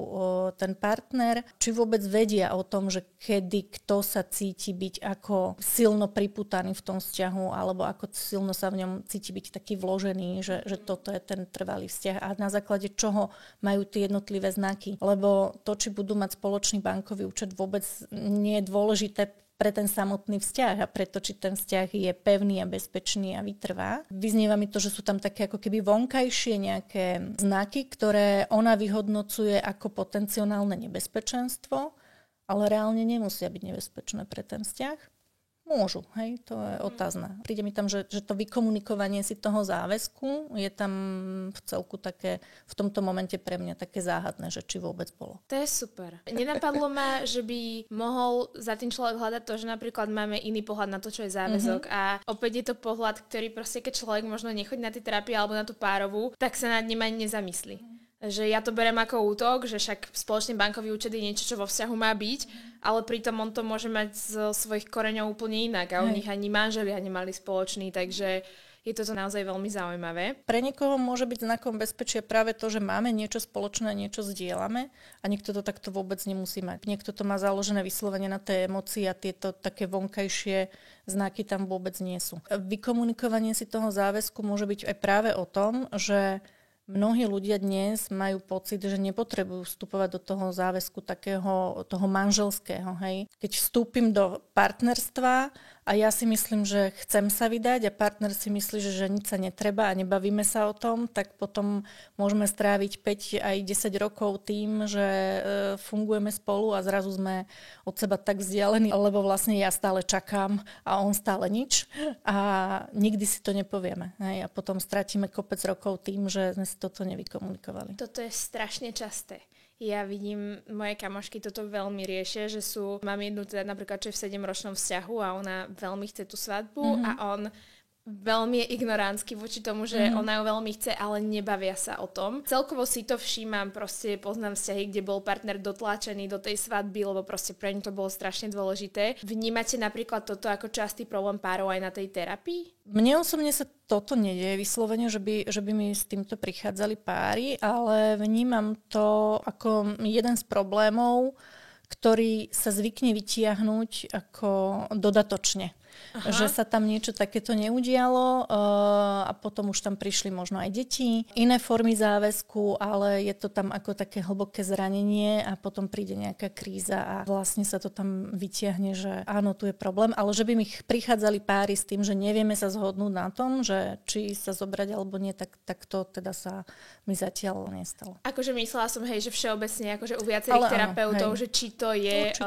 ten partner, či vôbec vedia o tom, že kedy kto sa cíti byť ako silno priputaný v tom vzťahu, alebo ako silno sa v ňom cíti byť taký vložený, že toto je ten trvalý vzťah a na základe čoho majú tie jednotlivé znaky. Lebo to, či budú mať spoločný bankový účet, vôbec nie je dôležité pre ten samotný vzťah a preto, či ten vzťah je pevný a bezpečný a vytrvá. Vyznieva mi to, že sú tam také ako keby vonkajšie nejaké znaky, ktoré ona vyhodnocuje ako potenciálne nebezpečenstvo, ale reálne nemusia byť nebezpečné pre ten vzťah. Môžu, hej, to je otázne. Príde mi tam, že to vykomunikovanie si toho záväzku je tam v celku také, v tomto momente pre mňa také záhadné, že či vôbec bolo. To je super. Nenapadlo ma, že by mohol za tým človek hľadať to, že napríklad máme iný pohľad na to, čo je záväzok a opäť je to pohľad, ktorý proste, keď človek možno nechodí na tie terapie alebo na tú párovú, tak sa nad ním ani nezamyslí. Že ja to berem ako útok, že však spoločný bankový účet je niečo, čo vo vzťahu má byť, ale pritom on to môže mať zo svojich koreňov úplne inak a u nich ani manželia nemali spoločný, takže je to naozaj veľmi zaujímavé. Pre niekoho môže byť znakom bezpečia práve to, že máme niečo spoločné, niečo zdieľame a niekto to takto vôbec nemusí mať. Niekto to má založené vyslovene na tej emócii a tieto také vonkajšie znaky tam vôbec nie sú. Vykomunikovanie si toho záväzku môže byť aj práve o tom, že mnohí ľudia dnes majú pocit, že nepotrebujú vstupovať do toho záväzku takého toho manželského. Hej. Keď vstúpim do partnerstva a ja si myslím, že chcem sa vydať a partner si myslí, že ženiť sa netreba a nebavíme sa o tom, tak potom môžeme stráviť 5 aj 10 rokov tým, že fungujeme spolu a zrazu sme od seba tak vzdialení, lebo vlastne ja stále čakám a on stále nič a nikdy si to nepovieme. Hej. A potom stratíme kopec rokov tým, že sme si toto nevykomunikovali. Toto je strašne časté. Ja vidím, moje kamošky toto veľmi riešia, že mám jednu teda napríklad, čo je v 7-ročnom vzťahu a ona veľmi chce tú svadbu a on veľmi je ignoránsky voči tomu, že ona ju veľmi chce, ale nebavia sa o tom. Celkovo si to všímam, proste poznám vzťahy, kde bol partner dotláčený do tej svadby, lebo proste pre ňu to bolo strašne dôležité. Vnímate napríklad toto ako častý problém párov aj na tej terapii? Mne osobne sa toto nedieje vyslovene, že by mi s týmto prichádzali páry, ale vnímam to ako jeden z problémov, ktorý sa zvykne vytiahnuť ako dodatočne. Aha. Že sa tam niečo takéto neudialo a potom už tam prišli možno aj deti, iné formy záväzku, ale je to tam ako také hlboké zranenie a potom príde nejaká kríza a vlastne sa to tam vytiahne, že áno, tu je problém, ale že by mi prichádzali páry s tým, že nevieme sa zhodnúť na tom, že či sa zobrať alebo nie, tak to teda sa mi zatiaľ nestalo. Akože myslela som, hej, že všeobecne akože u viacerých terapeutov, že či to je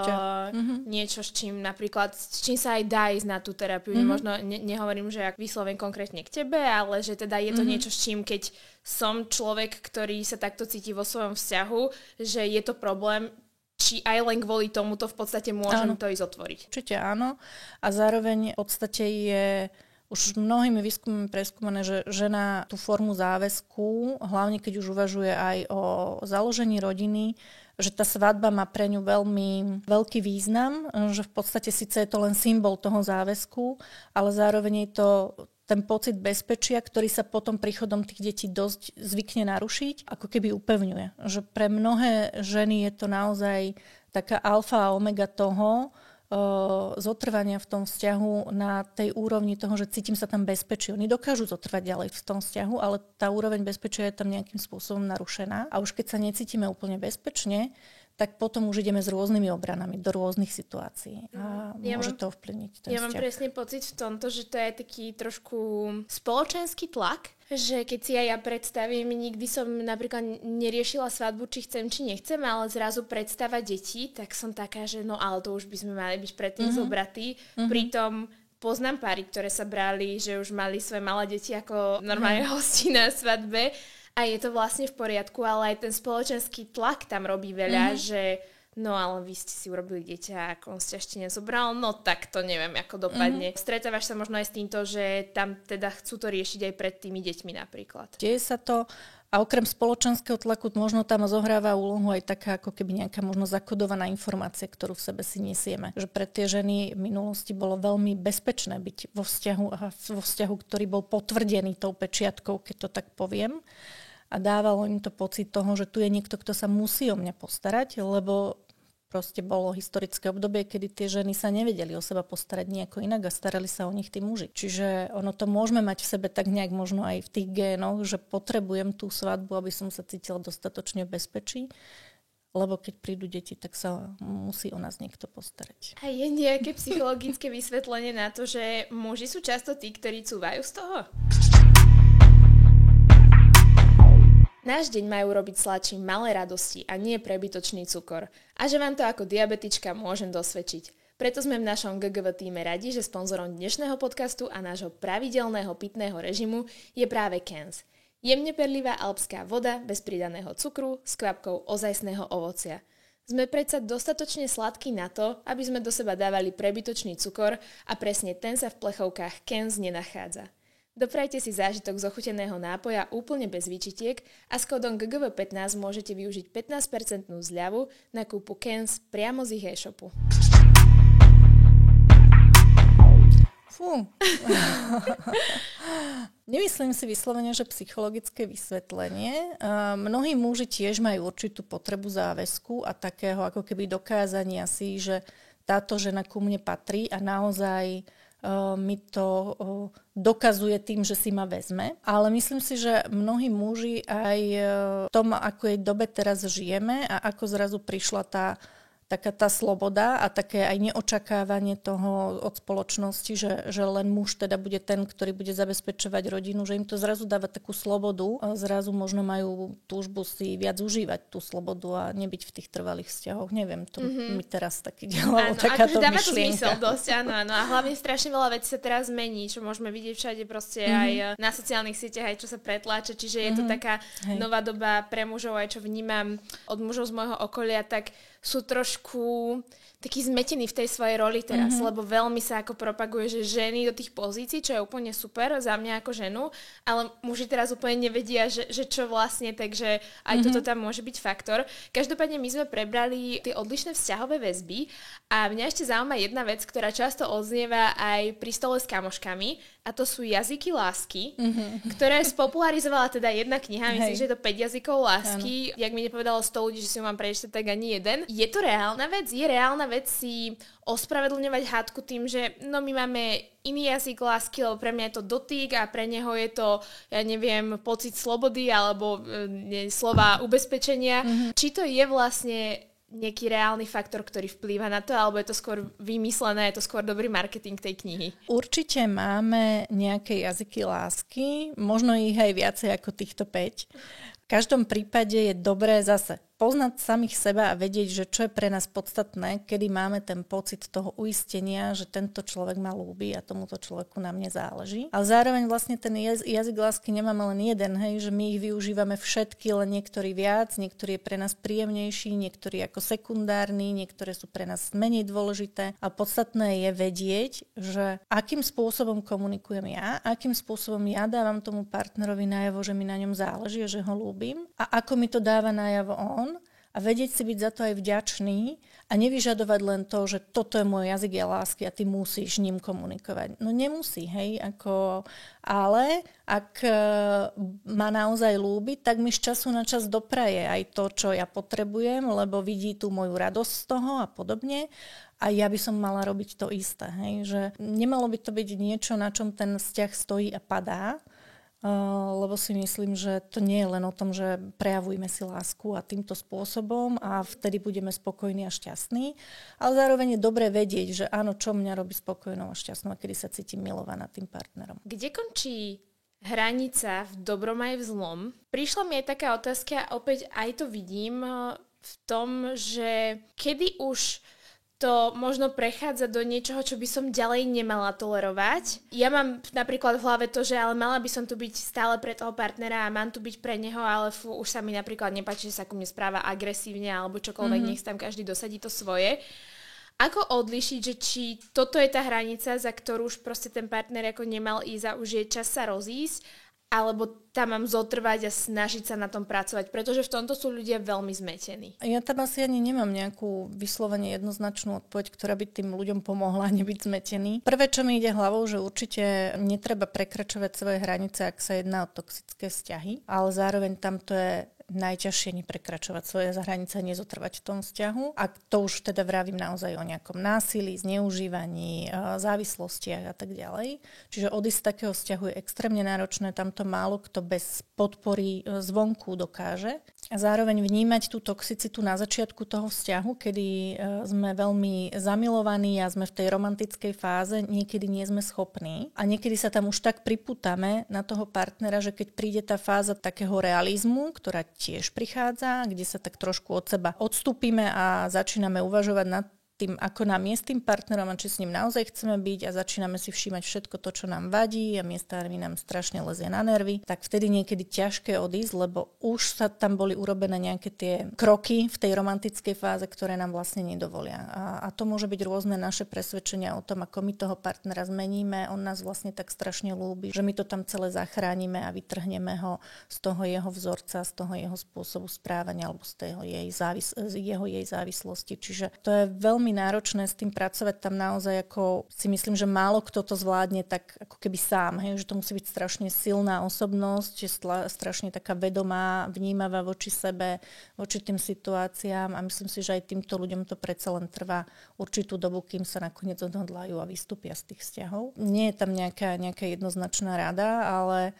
niečo, s čím napríklad, s čím sa aj dá ísť na tú terapiu. Možno nehovorím, že ak vyslovene konkrétne k tebe, ale že teda je to niečo, s čím keď som človek, ktorý sa takto cíti vo svojom vzťahu, že je to problém, či aj len kvôli tomuto v podstate môžem to ísť otvoriť. Určite áno. A zároveň v podstate je už mnohými výskumami preskúmané, že žena tú formu záväzku, hlavne keď už uvažuje aj o založení rodiny, že tá svadba má pre ňu veľmi veľký význam, že v podstate síce je to len symbol toho záväzku, ale zároveň je to ten pocit bezpečia, ktorý sa potom príchodom tých detí dosť zvykne narušiť, ako keby upevňuje. Že pre mnohé ženy je to naozaj taká alfa a omega toho, zotrvania v tom vzťahu na tej úrovni toho, že cítim sa tam bezpečie. Oni dokážu zotrvať ďalej v tom vzťahu, ale tá úroveň bezpečia je tam nejakým spôsobom narušená. A už keď sa necítime úplne bezpečne, tak potom už ideme s rôznymi obranami do rôznych situácií. A môže to ovplyvniť ten vzťah. Ja mám presne pocit v tomto, že to je taký trošku spoločenský tlak, že keď si aj ja predstavím, nikdy som napríklad neriešila svadbu, či chcem, či nechcem, ale zrazu predstava detí, tak som taká, že no ale to už by sme mali byť predtým zobratí. Pritom poznám páry, ktoré sa brali, že už mali svoje malé deti ako normálne hosti na svadbe. A A je to vlastne v poriadku, ale aj ten spoločenský tlak tam robí veľa, že no ale vy ste si urobili dieťa, ako on ste ešte nezobral, no tak to neviem, ako dopadne. Stretávaš sa možno aj s týmto, že tam teda chcú to riešiť aj pred tými deťmi napríklad. Deje sa to a okrem spoločenského tlaku možno tam zohráva úlohu aj taká ako keby nejaká možno zakodovaná informácia, ktorú v sebe si nesieme. Že pre tie ženy v minulosti bolo veľmi bezpečné byť vo vzťahu, ktorý bol potvrdený tou pečiatkou, keď to tak poviem. A dávalo im to pocit toho, že tu je niekto, kto sa musí o mňa postarať, lebo proste bolo historické obdobie, kedy tie ženy sa nevedeli o seba postarať nejako inak a starali sa o nich tí muži. Čiže ono to môžeme mať v sebe tak nejak možno aj v tých génoch, že potrebujem tú svadbu, aby som sa cítila dostatočne v bezpečí, lebo keď prídu deti, tak sa musí o nás niekto postarať. A je nejaké psychologické vysvetlenie na to, že muži sú často tí, ktorí cúvajú z toho? Náš deň majú robiť sláči malé radosti a nie prebytočný cukor. A že vám to ako diabetička môžem dosvedčiť. Preto sme v našom GGV týme radi, že sponzorom dnešného podcastu a nášho pravidelného pitného režimu je práve Kens. Jemne perlivá alpská voda bez pridaného cukru s kvapkou ozajstného ovocia. Sme predsa dostatočne sladkí na to, aby sme do seba dávali prebytočný cukor a presne ten sa v plechovkách Kens nenachádza. Doprajte si zážitok z ochuteného nápoja úplne bez výčitiek a s kódom GGV15 môžete využiť 15% zľavu na kúpu Kens priamo z ich e-shopu. Fú. Nemyslím si vyslovene, že psychologické vysvetlenie. Mnohí muži tiež majú určitú potrebu záväzku a takého ako keby dokázania si, že táto žena ku mne patrí a naozaj mi to dokazuje tým, že si ma vezme. Ale myslím si, že mnohí muži aj v tom, ako jej dobe teraz žijeme a ako zrazu prišla taká tá sloboda a také aj neočakávanie toho od spoločnosti, že len muž teda bude ten, ktorý bude zabezpečovať rodinu, že im to zrazu dáva takú slobodu a zrazu možno majú túžbu si viac užívať tú slobodu a nebyť v tých trvalých vzťahoch. Neviem, to mi teraz taký ďalavo takáto myšlienka. Dáva to zmysel dosť, áno. A hlavne strašne veľa vecí sa teraz mení, čo môžeme vidieť všade proste aj na sociálnych sieťach, aj čo sa pretláča, čiže je to taká nová doba pre mužov, aj čo vnímam od mužov z môjho okolia, tak sú trošku takí zmetení v tej svojej roli teraz, lebo veľmi sa ako propaguje, že ženy do tých pozícií, čo je úplne super za mňa ako ženu, ale muži teraz úplne nevedia, že čo vlastne, takže aj toto tam môže byť faktor. Každopádne my sme prebrali tie odlišné vzťahové väzby a mňa ešte zaujíma jedna vec, ktorá často odznieva aj pri stole s kamoškami, a to sú jazyky lásky, ktoré spopularizovala teda jedna kniha, myslím, že je to 5 jazykov lásky. Jak mi nepovedalo 100 ľudí, že si ho mám prečítať, tak ani jeden. Je to reálna vec? Je reálna vec si ospravedlňovať hádku tým, že no my máme iný jazyk lásky, lebo pre mňa je to dotyk a pre neho je to, ja neviem, pocit slobody alebo slova ubezpečenia. Či to je vlastne nejaký reálny faktor, ktorý vplýva na to, alebo je to skôr vymyslené, je to skôr dobrý marketing tej knihy? Určite máme nejaké jazyky lásky, možno ich aj viacej ako týchto 5. V každom prípade je dobré zase poznať samých seba a vedieť, že čo je pre nás podstatné, kedy máme ten pocit toho uistenia, že tento človek ma ľúbi a tomuto človeku na mne záleží. Ale zároveň vlastne ten jazyk lásky nemáme len jeden, hej, že my ich využívame všetky, len niektorý viac, niektorý je pre nás príjemnejší, niektorý ako sekundárny, niektoré sú pre nás menej dôležité. A podstatné je vedieť, že akým spôsobom komunikujem ja, akým spôsobom ja dávam tomu partnerovi najavo, že mi na ňom záleží, že ho ľúbim a ako mi to dáva najavo on. A vedieť si byť za to aj vďačný a nevyžadovať len to, že toto je môj jazyk lásky a ty musíš ním komunikovať. No nemusí, hej, ale ak ma naozaj ľúbi, tak mi z času na čas dopraje aj to, čo ja potrebujem, lebo vidí tú moju radosť z toho a podobne. A ja by som mala robiť to isté, hej, že nemalo by to byť niečo, na čom ten vzťah stojí a padá, lebo si myslím, že to nie je len o tom, že prejavujme si lásku a týmto spôsobom a vtedy budeme spokojní a šťastní, ale zároveň je dobre vedieť, že áno, čo mňa robí spokojnou a šťastnou a kedy sa cítim milovaná tým partnerom. Kde končí hranica v dobrom aj v zlom? Prišla mi aj taká otázka a opäť aj to vidím v tom, že kedy už to možno prechádza do niečoho, čo by som ďalej nemala tolerovať. Ja mám napríklad v hlave to, že ale mala by som tu byť stále pre toho partnera a mám tu byť pre neho, ale už sa mi napríklad nepáči, že sa ku mne správa agresívne alebo čokoľvek, nech tam každý dosadí to svoje. Ako odlišiť, že či toto je tá hranica, za ktorú už proste ten partner ako nemal ísť a už je čas sa rozísť, alebo tam mám zotrvať a snažiť sa na tom pracovať, pretože v tomto sú ľudia veľmi zmetení. Ja tam asi ani nemám nejakú vyslovene jednoznačnú odpoveď, ktorá by tým ľuďom pomohla nebyť zmetený. Prvé, čo mi ide hlavou, že určite netreba prekračovať svoje hranice, ak sa jedná o toxické vzťahy, ale zároveň tam to je najťažšie neprekračovať svoje hranice a nezotrvať v tom vzťahu. A to už teda vravím naozaj o nejakom násilí, zneužívaní, závislostiach a tak ďalej. Čiže odísť z takého vzťahu je extrémne náročné, tam to málo kto bez podpory zvonku dokáže. A zároveň vnímať tú toxicitu na začiatku toho vzťahu, kedy sme veľmi zamilovaní a sme v tej romantickej fáze, niekedy nie sme schopní. A niekedy sa tam už tak pripútame na toho partnera, že keď príde tá fáza takého realizmu, ktorá tiež prichádza, kde sa tak trošku od seba odstúpime a začíname uvažovať nad tým, ako nám je s tým partnerom a či s ním naozaj chceme byť a začíname si všímať všetko to, čo nám vadí a miestami nám strašne lezie na nervy, tak vtedy niekedy ťažké odísť, lebo už sa tam boli urobené nejaké tie kroky v tej romantickej fáze, ktoré nám vlastne nedovolia. A to môže byť rôzne naše presvedčenia o tom, ako my toho partnera zmeníme. On nás vlastne tak strašne ľúbi, že my to tam celé zachránime a vytrhneme ho z toho jeho vzorca, z toho jeho spôsobu správania alebo z jeho jej závislosti. Čiže to je veľmi náročné s tým pracovať tam naozaj, ako si myslím, že málo kto to zvládne tak ako keby sám, hej? Že to musí byť strašne silná osobnosť, že strašne taká vedomá, vnímavá voči sebe, voči tým situáciám a myslím si, že aj týmto ľuďom to predsa len trvá určitú dobu, kým sa nakoniec odhodlajú a vystúpia z tých vzťahov. Nie je tam nejaká jednoznačná rada, ale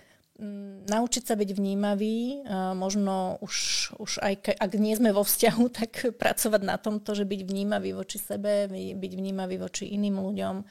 naučiť sa byť vnímavý, možno už aj ak nie sme vo vzťahu, tak pracovať na tomto, že byť vnímavý voči sebe, byť vnímavý voči iným ľuďom,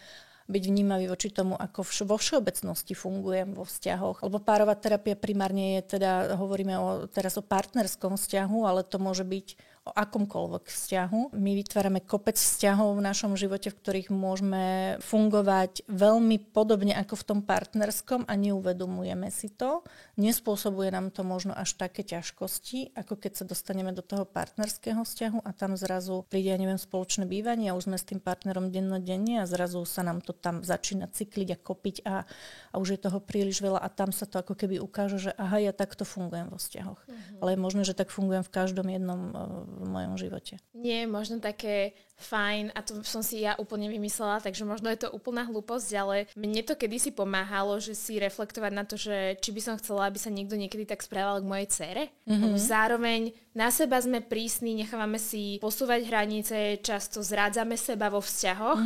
byť vnímavý voči tomu, ako vo všeobecnosti fungujem vo vzťahoch. Lebo párová terapia primárne je teda, hovoríme teraz o partnerskom vzťahu, ale to môže byť o akomkoľvek vzťahu. My vytvárame kopec vzťahov v našom živote, v ktorých môžeme fungovať veľmi podobne ako v tom partnerskom a neuvedomujeme si to. Nespôsobuje nám to možno až také ťažkosti, ako keď sa dostaneme do toho partnerského vzťahu a tam zrazu príde, spoločné bývanie a už sme s tým partnerom dennodenne a zrazu sa nám to tam začína cykliť a kopiť a už je toho príliš veľa a tam sa to ako keby ukáže, že aha, ja takto fungujem vo vzťahoch. Ale je možné, že tak fungujem v každom jednom v mojom živote. Nie je možno také fajn, a to som si ja úplne vymyslela, takže možno je to úplná hlúposť, ale mne to kedysi pomáhalo, že si reflektovať na to, že či by som chcela, aby sa niekto niekedy tak správal k mojej dcére. Zároveň na seba sme prísni, nechávame si posúvať hranice, často zrádzame seba vo vzťahoch,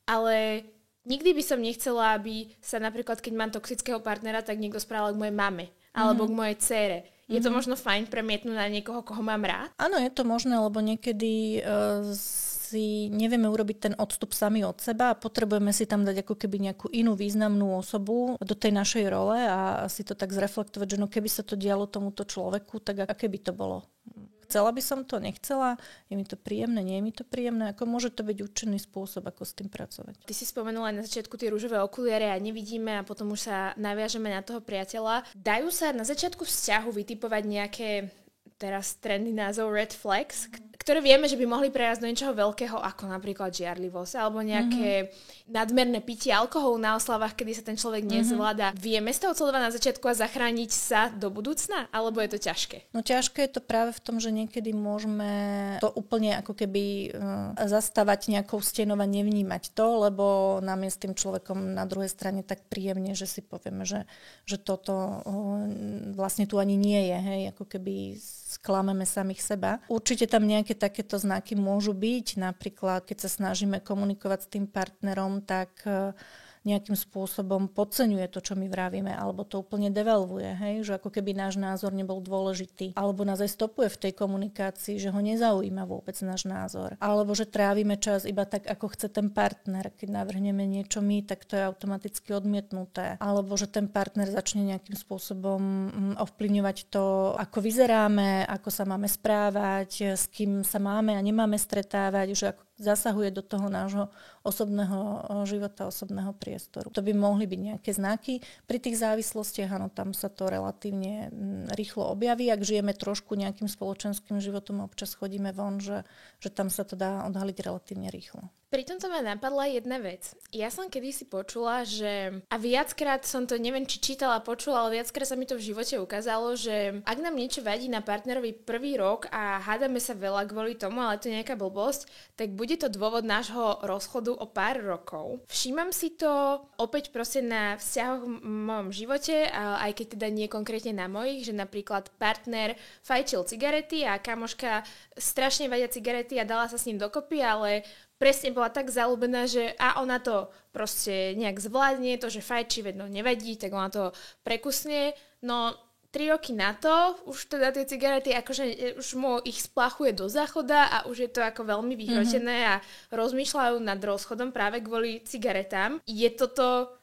ale nikdy by som nechcela, aby sa napríklad, keď mám toxického partnera, tak niekto správal k mojej mame alebo k mojej dcére. Je to možno fajn premietnúť na niekoho, koho mám rád? Áno, je to možné, lebo niekedy si nevieme urobiť ten odstup sami od seba a potrebujeme si tam dať ako keby nejakú inú významnú osobu do tej našej role a si to tak zreflektovať, že no keby sa to dialo tomuto človeku, tak aké by to bolo? Chcela by som to, nechcela? Je mi to príjemné, nie je mi to príjemné? Ako môže to byť účinný spôsob, ako s tým pracovať? Ty si spomenula aj na začiatku tie rúžové okuliare a nevidíme a potom už sa naviažeme na toho priateľa. Dajú sa na začiatku vzťahu vytipovať nejaké, teraz trendy názov red flags, ktoré vieme, že by mohli prerásť do niečoho veľkého, ako napríklad žiarlivosť alebo nejaké nadmerné pitie alkoholu na oslavách, kedy sa ten človek nezvláda. Vieme z toho sledovať na začiatku a zachrániť sa do budúcna? Alebo je to ťažké? No ťažké je to práve v tom, že niekedy môžeme to úplne ako keby zastávať nejakou stenou a nevnímať to, lebo nám je s tým človekom na druhej strane tak príjemne, že si povieme, že toto vlastne tu ani nie je, hej, ako keby sklameme samých seba. Určite tam nejaké takéto znaky môžu byť, napríklad keď sa snažíme komunikovať s tým partnerom, tak nejakým spôsobom podceňuje to, čo my vravíme, alebo to úplne devalvuje, hej? Že ako keby náš názor nebol dôležitý, alebo nás aj stopuje v tej komunikácii, že ho nezaujíma vôbec náš názor, alebo že trávime čas iba tak, ako chce ten partner. Keď navrhneme niečo my, tak to je automaticky odmietnuté, alebo že ten partner začne nejakým spôsobom ovplyvňovať to, ako vyzeráme, ako sa máme správať, s kým sa máme a nemáme stretávať, že ako zasahuje do toho nášho osobného života, osobného priestoru. To by mohli byť nejaké znaky. Pri tých závislostiach, áno, tam sa to relatívne rýchlo objaví. Ak žijeme trošku nejakým spoločenským životom, občas chodíme von, že tam sa to dá odhaliť relatívne rýchlo. Pri tomto ma napadla jedna vec. Ja som kedysi počula, že, a viackrát som to, neviem, či čítala, počula, ale viackrát sa mi to v živote ukázalo, že ak nám niečo vadí na partnerovi prvý rok a hádame sa veľa kvôli tomu, ale to je nejaká blbosť, tak bude to dôvod nášho rozchodu o pár rokov. Všímam si to opäť proste na vzťahoch v mojom živote, aj keď teda nie konkrétne na mojich, že napríklad partner fajčil cigarety a kamoška strašne vadia cigarety a dala sa s ním dokopy, ale presne bola tak zaľúbená, že ona to proste nejak zvládne, to, že fajčí, vedno nevadí, tak ona to prekusne. No 3 roky na to, už teda tie cigarety, akože už mu ich splachuje do záchoda a už je to ako veľmi vyhrotené a rozmýšľajú nad rozchodom práve kvôli cigaretám. Je toto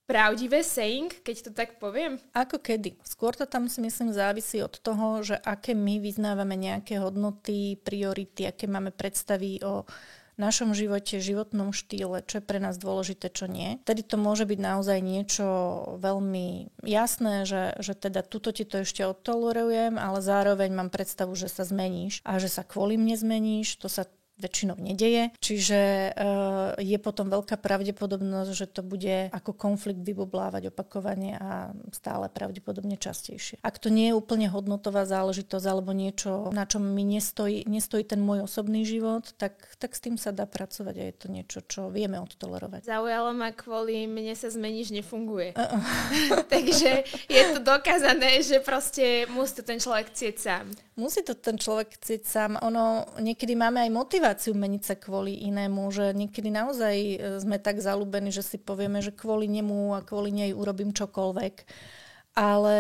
pravdivé saying, keď to tak poviem? Ako kedy. Skôr to tam si myslím závisí od toho, že aké my vyznávame nejaké hodnoty, priority, aké máme predstavy o našom živote, životnom štýle, čo je pre nás dôležité, čo nie. Tedy to môže byť naozaj niečo veľmi jasné, že teda tuto ti to ešte odtolerujem, ale zároveň mám predstavu, že sa zmeníš a že sa kvôli mne zmeníš, to sa väčšinou nedeje. Čiže je potom veľká pravdepodobnosť, že to bude ako konflikt vybublávať opakovane a stále pravdepodobne častejšie. Ak to nie je úplne hodnotová záležitosť alebo niečo, na čom mi nestojí ten môj osobný život, tak s tým sa dá pracovať a je to niečo, čo vieme odtolerovať. Zaujalo ma, kvôli mne sa zmeníš, nefunguje. Takže je to dokázané, že proste musí to ten človek chcieť sám. Musí to ten človek chcieť sám. Niekedy máme aj motiváciu meniť sa kvôli inému, že niekedy naozaj sme tak zalúbení, že si povieme, že kvôli nemu a kvôli nej urobím čokoľvek. Ale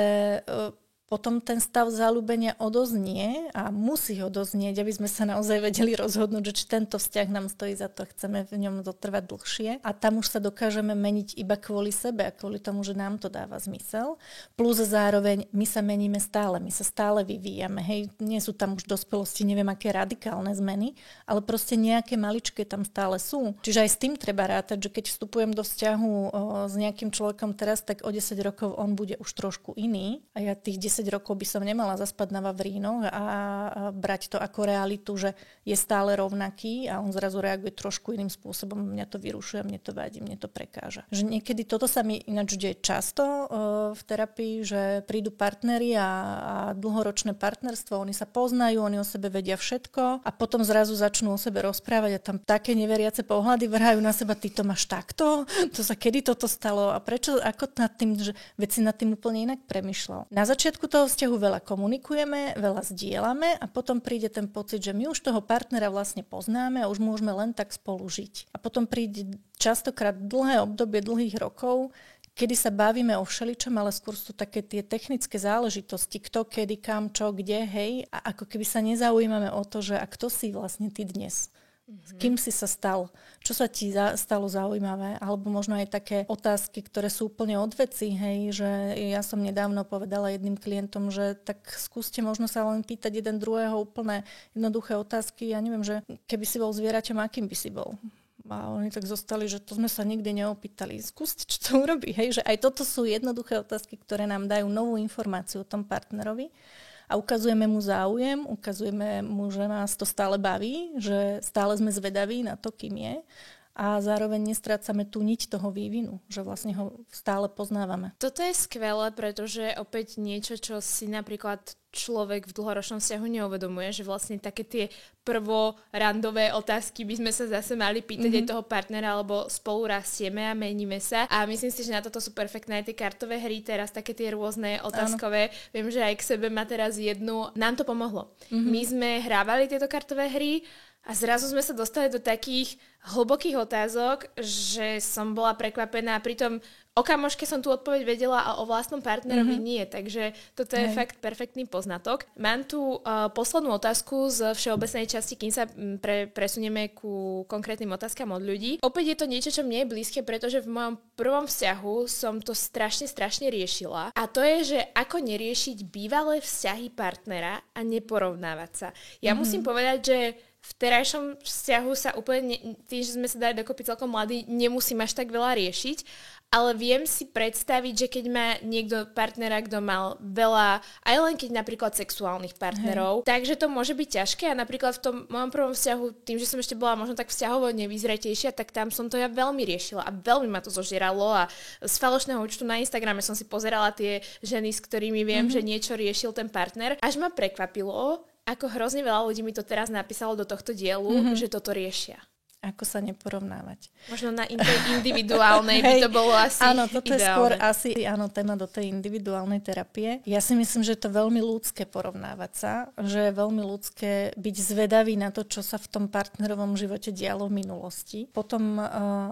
potom ten stav zaľúbenia odoznie a musí odoznieť, aby sme sa naozaj vedeli rozhodnúť, že či tento vzťah nám stojí za to, chceme v ňom dotrvať dlhšie. A tam už sa dokážeme meniť iba kvôli sebe a kvôli tomu, že nám to dáva zmysel. Plus zároveň my sa meníme stále, my sa stále vyvíjame. Hej, nie sú tam už dospelosti, neviem aké radikálne zmeny, ale proste nejaké maličké tam stále sú. Čiže aj s tým treba rátať, že keď vstupujem do vzťahu s nejakým človekom teraz, tak o 10 rokov on bude už trošku iný a ja tých 10 rokov by som nemala zaspať na vavrínoch a brať to ako realitu, že je stále rovnaký a on zrazu reaguje trošku iným spôsobom. Mňa to vyrušuje, mne to vadí, mne to prekáža. Že niekedy toto sa mi ináč deje často v terapii, že prídu partneri a dlhoročné partnerstvo, oni sa poznajú, oni o sebe vedia všetko a potom zrazu začnú o sebe rozprávať a tam také neveriace pohľady vrhajú na seba, ty to máš takto? To sa kedy toto stalo? A prečo? Ako nad tým, že veci nad tým úplne inak premýšľal? Na začiatku toho vzťahu veľa komunikujeme, veľa zdieľame a potom príde ten pocit, že my už toho partnera vlastne poznáme a už môžeme len tak spolu žiť. A potom príde častokrát dlhé obdobie dlhých rokov, kedy sa bavíme o všeličom, ale skôr sú také tie technické záležitosti, kto, kedy, kam, čo, kde, hej. A ako keby sa nezaujímame o to, že a kto si vlastne ty dnes. S kým si sa stal? Čo sa ti stalo zaujímavé? Alebo možno aj také otázky, ktoré sú úplne od veci, hej, že ja som nedávno povedala jedným klientom, že tak skúste možno sa len pýtať jeden druhého úplne jednoduché otázky. Ja neviem, že keby si bol zvieraťom, akým by si bol? A oni tak zostali, že to sme sa nikdy neopýtali. Skúste, čo to urobí. Hej, že aj toto sú jednoduché otázky, ktoré nám dajú novú informáciu o tom partnerovi. A ukazujeme mu záujem, ukazujeme mu, že nás to stále baví, že stále sme zvedaví na to, kým je. A zároveň nestrácame tú niť toho vývinu, že vlastne ho stále poznávame. Toto je skvelé, pretože opäť niečo, čo si napríklad človek v dlhoročnom vzťahu neuvedomuje, že vlastne také tie prvorandové otázky by sme sa zase mali pýtať aj toho partnera, alebo spolu rastieme a meníme sa. A myslím si, že na toto sú perfektné aj tie kartové hry, teraz také tie rôzne otázkové. Áno. Viem, že aj k sebe má teraz jednu. Nám to pomohlo. My sme hrávali tieto kartové hry a zrazu sme sa dostali do takých hlbokých otázok, že som bola prekvapená. Pritom o kamoške som tú odpoveď vedela a o vlastnom partnerovi nie. Takže toto je fakt perfektný poznatok. Mám tu poslednú otázku z všeobecnej časti, kým sa presunieme ku konkrétnym otázkam od ľudí. Opäť je to niečo, čo mne je blízke, pretože v mojom prvom vzťahu som to strašne riešila. A to je, že ako neriešiť bývalé vzťahy partnera a neporovnávať sa. Ja musím povedať, že v terajšom vzťahu sa úplne, tým, že sme sa dali dokopy celkom mladí, nemusím až tak veľa riešiť, ale viem si predstaviť, že keď má niekto partnera, kto mal veľa, aj len keď napríklad sexuálnych partnerov, takže to môže byť ťažké a napríklad v tom mojom prvom vzťahu, tým, že som ešte bola možno tak vzťahovo nevyzretejšia, tak tam som to ja veľmi riešila a veľmi ma to zožieralo a z falošného účtu na Instagrame som si pozerala tie ženy, s ktorými viem, že niečo riešil ten partner. Až ma prekvapilo, ako hrozne veľa ľudí mi to teraz napísalo do tohto dielu, že toto riešia. Ako sa neporovnávať. Možno na individuálnej by to bolo asi áno, toto ideálne. Je skôr asi téma do tej individuálnej terapie. Ja si myslím, že je to veľmi ľudské porovnávať sa, že je veľmi ľudské byť zvedavý na to, čo sa v tom partnerovom živote dialo v minulosti. Potom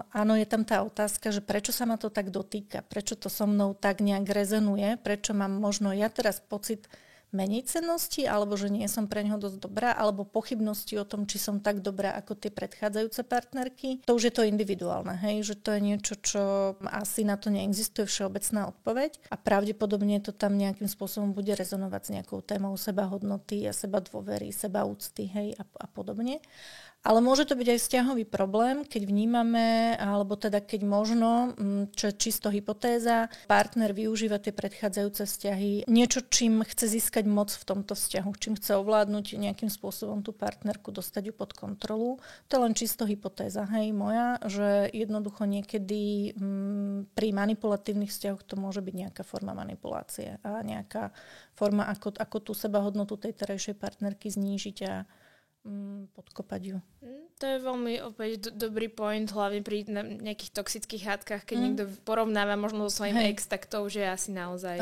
áno, je tam tá otázka, že prečo sa ma to tak dotýka, prečo to so mnou tak nejak rezonuje, prečo mám možno ja teraz pocit menej cennosti, alebo že nie som pre neho dosť dobrá, alebo pochybnosti o tom, či som tak dobrá ako tie predchádzajúce partnerky. To už je to individuálne, hej, že to je niečo, čo asi na to neexistuje všeobecná odpoveď a pravdepodobne to tam nejakým spôsobom bude rezonovať s nejakou témou sebahodnoty a seba dôvery, seba úcty, hej, a podobne. Ale môže to byť aj vzťahový problém, keď vnímame, alebo teda keď možno, čo je čisto hypotéza, partner využíva tie predchádzajúce vzťahy, niečo, čím chce získať moc v tomto vzťahu, čím chce ovládnuť nejakým spôsobom tú partnerku, dostať ju pod kontrolu. To je len čisto hypotéza, hej, moja, že jednoducho niekedy pri manipulatívnych vzťahoch to môže byť nejaká forma manipulácie a nejaká forma, ako tú sebahodnotu tej terajšej partnerky znížiť a podkopať ju. To je veľmi opäť dobrý point, hlavne pri nejakých toxických hádkach, keď niekto porovnáva možno so svojím ex, tak to už je asi naozaj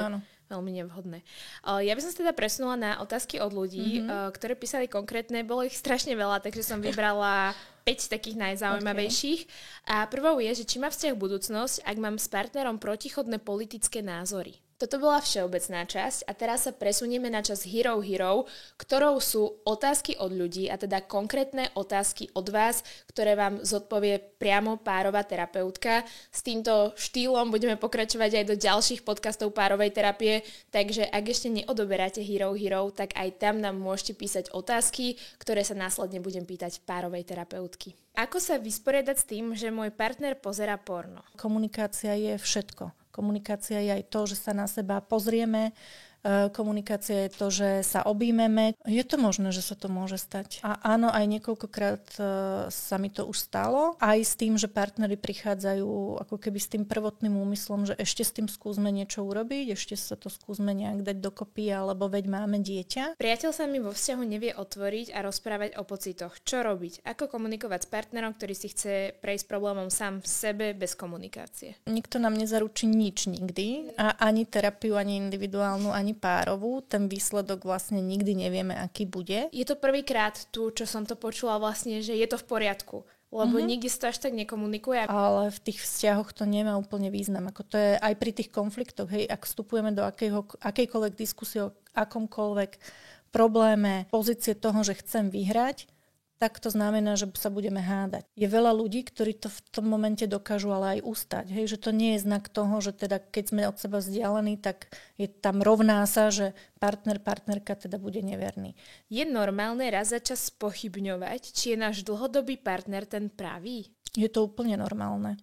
veľmi nevhodné. Ja by som sa teda presunula na otázky od ľudí, ktoré písali konkrétne, bolo ich strašne veľa, takže som vybrala 5 takých najzaujímavejších. A prvou je, že či má vzťah budúcnosť, ak mám s partnerom protichodné politické názory. Toto bola všeobecná časť a teraz sa presunieme na časť Hero, ktorou sú otázky od ľudí a teda konkrétne otázky od vás, ktoré vám zodpovie priamo párová terapeutka. S týmto štýlom budeme pokračovať aj do ďalších podcastov párovej terapie, takže ak ešte neodoberáte Hero, tak aj tam nám môžete písať otázky, ktoré sa následne budem pýtať párovej terapeutky. Ako sa vysporiadať s tým, že môj partner pozerá porno? Komunikácia je všetko. Komunikácia je aj to, že sa na seba pozrieme, komunikácia je to, že sa objímeme. Je to možné, že sa to môže stať. A áno, aj niekoľkokrát sa mi to už stalo. Aj s tým, že partneri prichádzajú ako keby s tým prvotným úmyslom, že ešte s tým skúsme niečo urobiť, ešte sa to skúsme nejak dať dokopy, alebo veď máme dieťa. Priateľ sa mi vo vzťahu nevie otvoriť a rozprávať o pocitoch. Čo robiť? Ako komunikovať s partnerom, ktorý si chce prejsť problémom sám v sebe bez komunikácie? Nikto nám nezaručí nič nikdy. A ani terapiu, ani individuálnu, ani párovú, ten výsledok vlastne nikdy nevieme, aký bude. Je to prvýkrát tu, čo som to počula vlastne, že je to v poriadku, lebo nikdy sa to až tak nekomunikuje. Ale v tých vzťahoch to nemá úplne význam. Ako to je aj pri tých konfliktoch, hej, ak vstupujeme do akejkoľvek diskusie o akomkoľvek probléme, pozície toho, že chcem vyhrať, tak to znamená, že sa budeme hádať. Je veľa ľudí, ktorí to v tom momente dokážu ale aj ustať. Hej? Že to nie je znak toho, že teda keď sme od seba vzdialení, tak je tam rovná sa, že partnerka teda bude neverný. Je normálne raz za čas spochybňovať, či je náš dlhodobý partner ten pravý? Je to úplne normálne.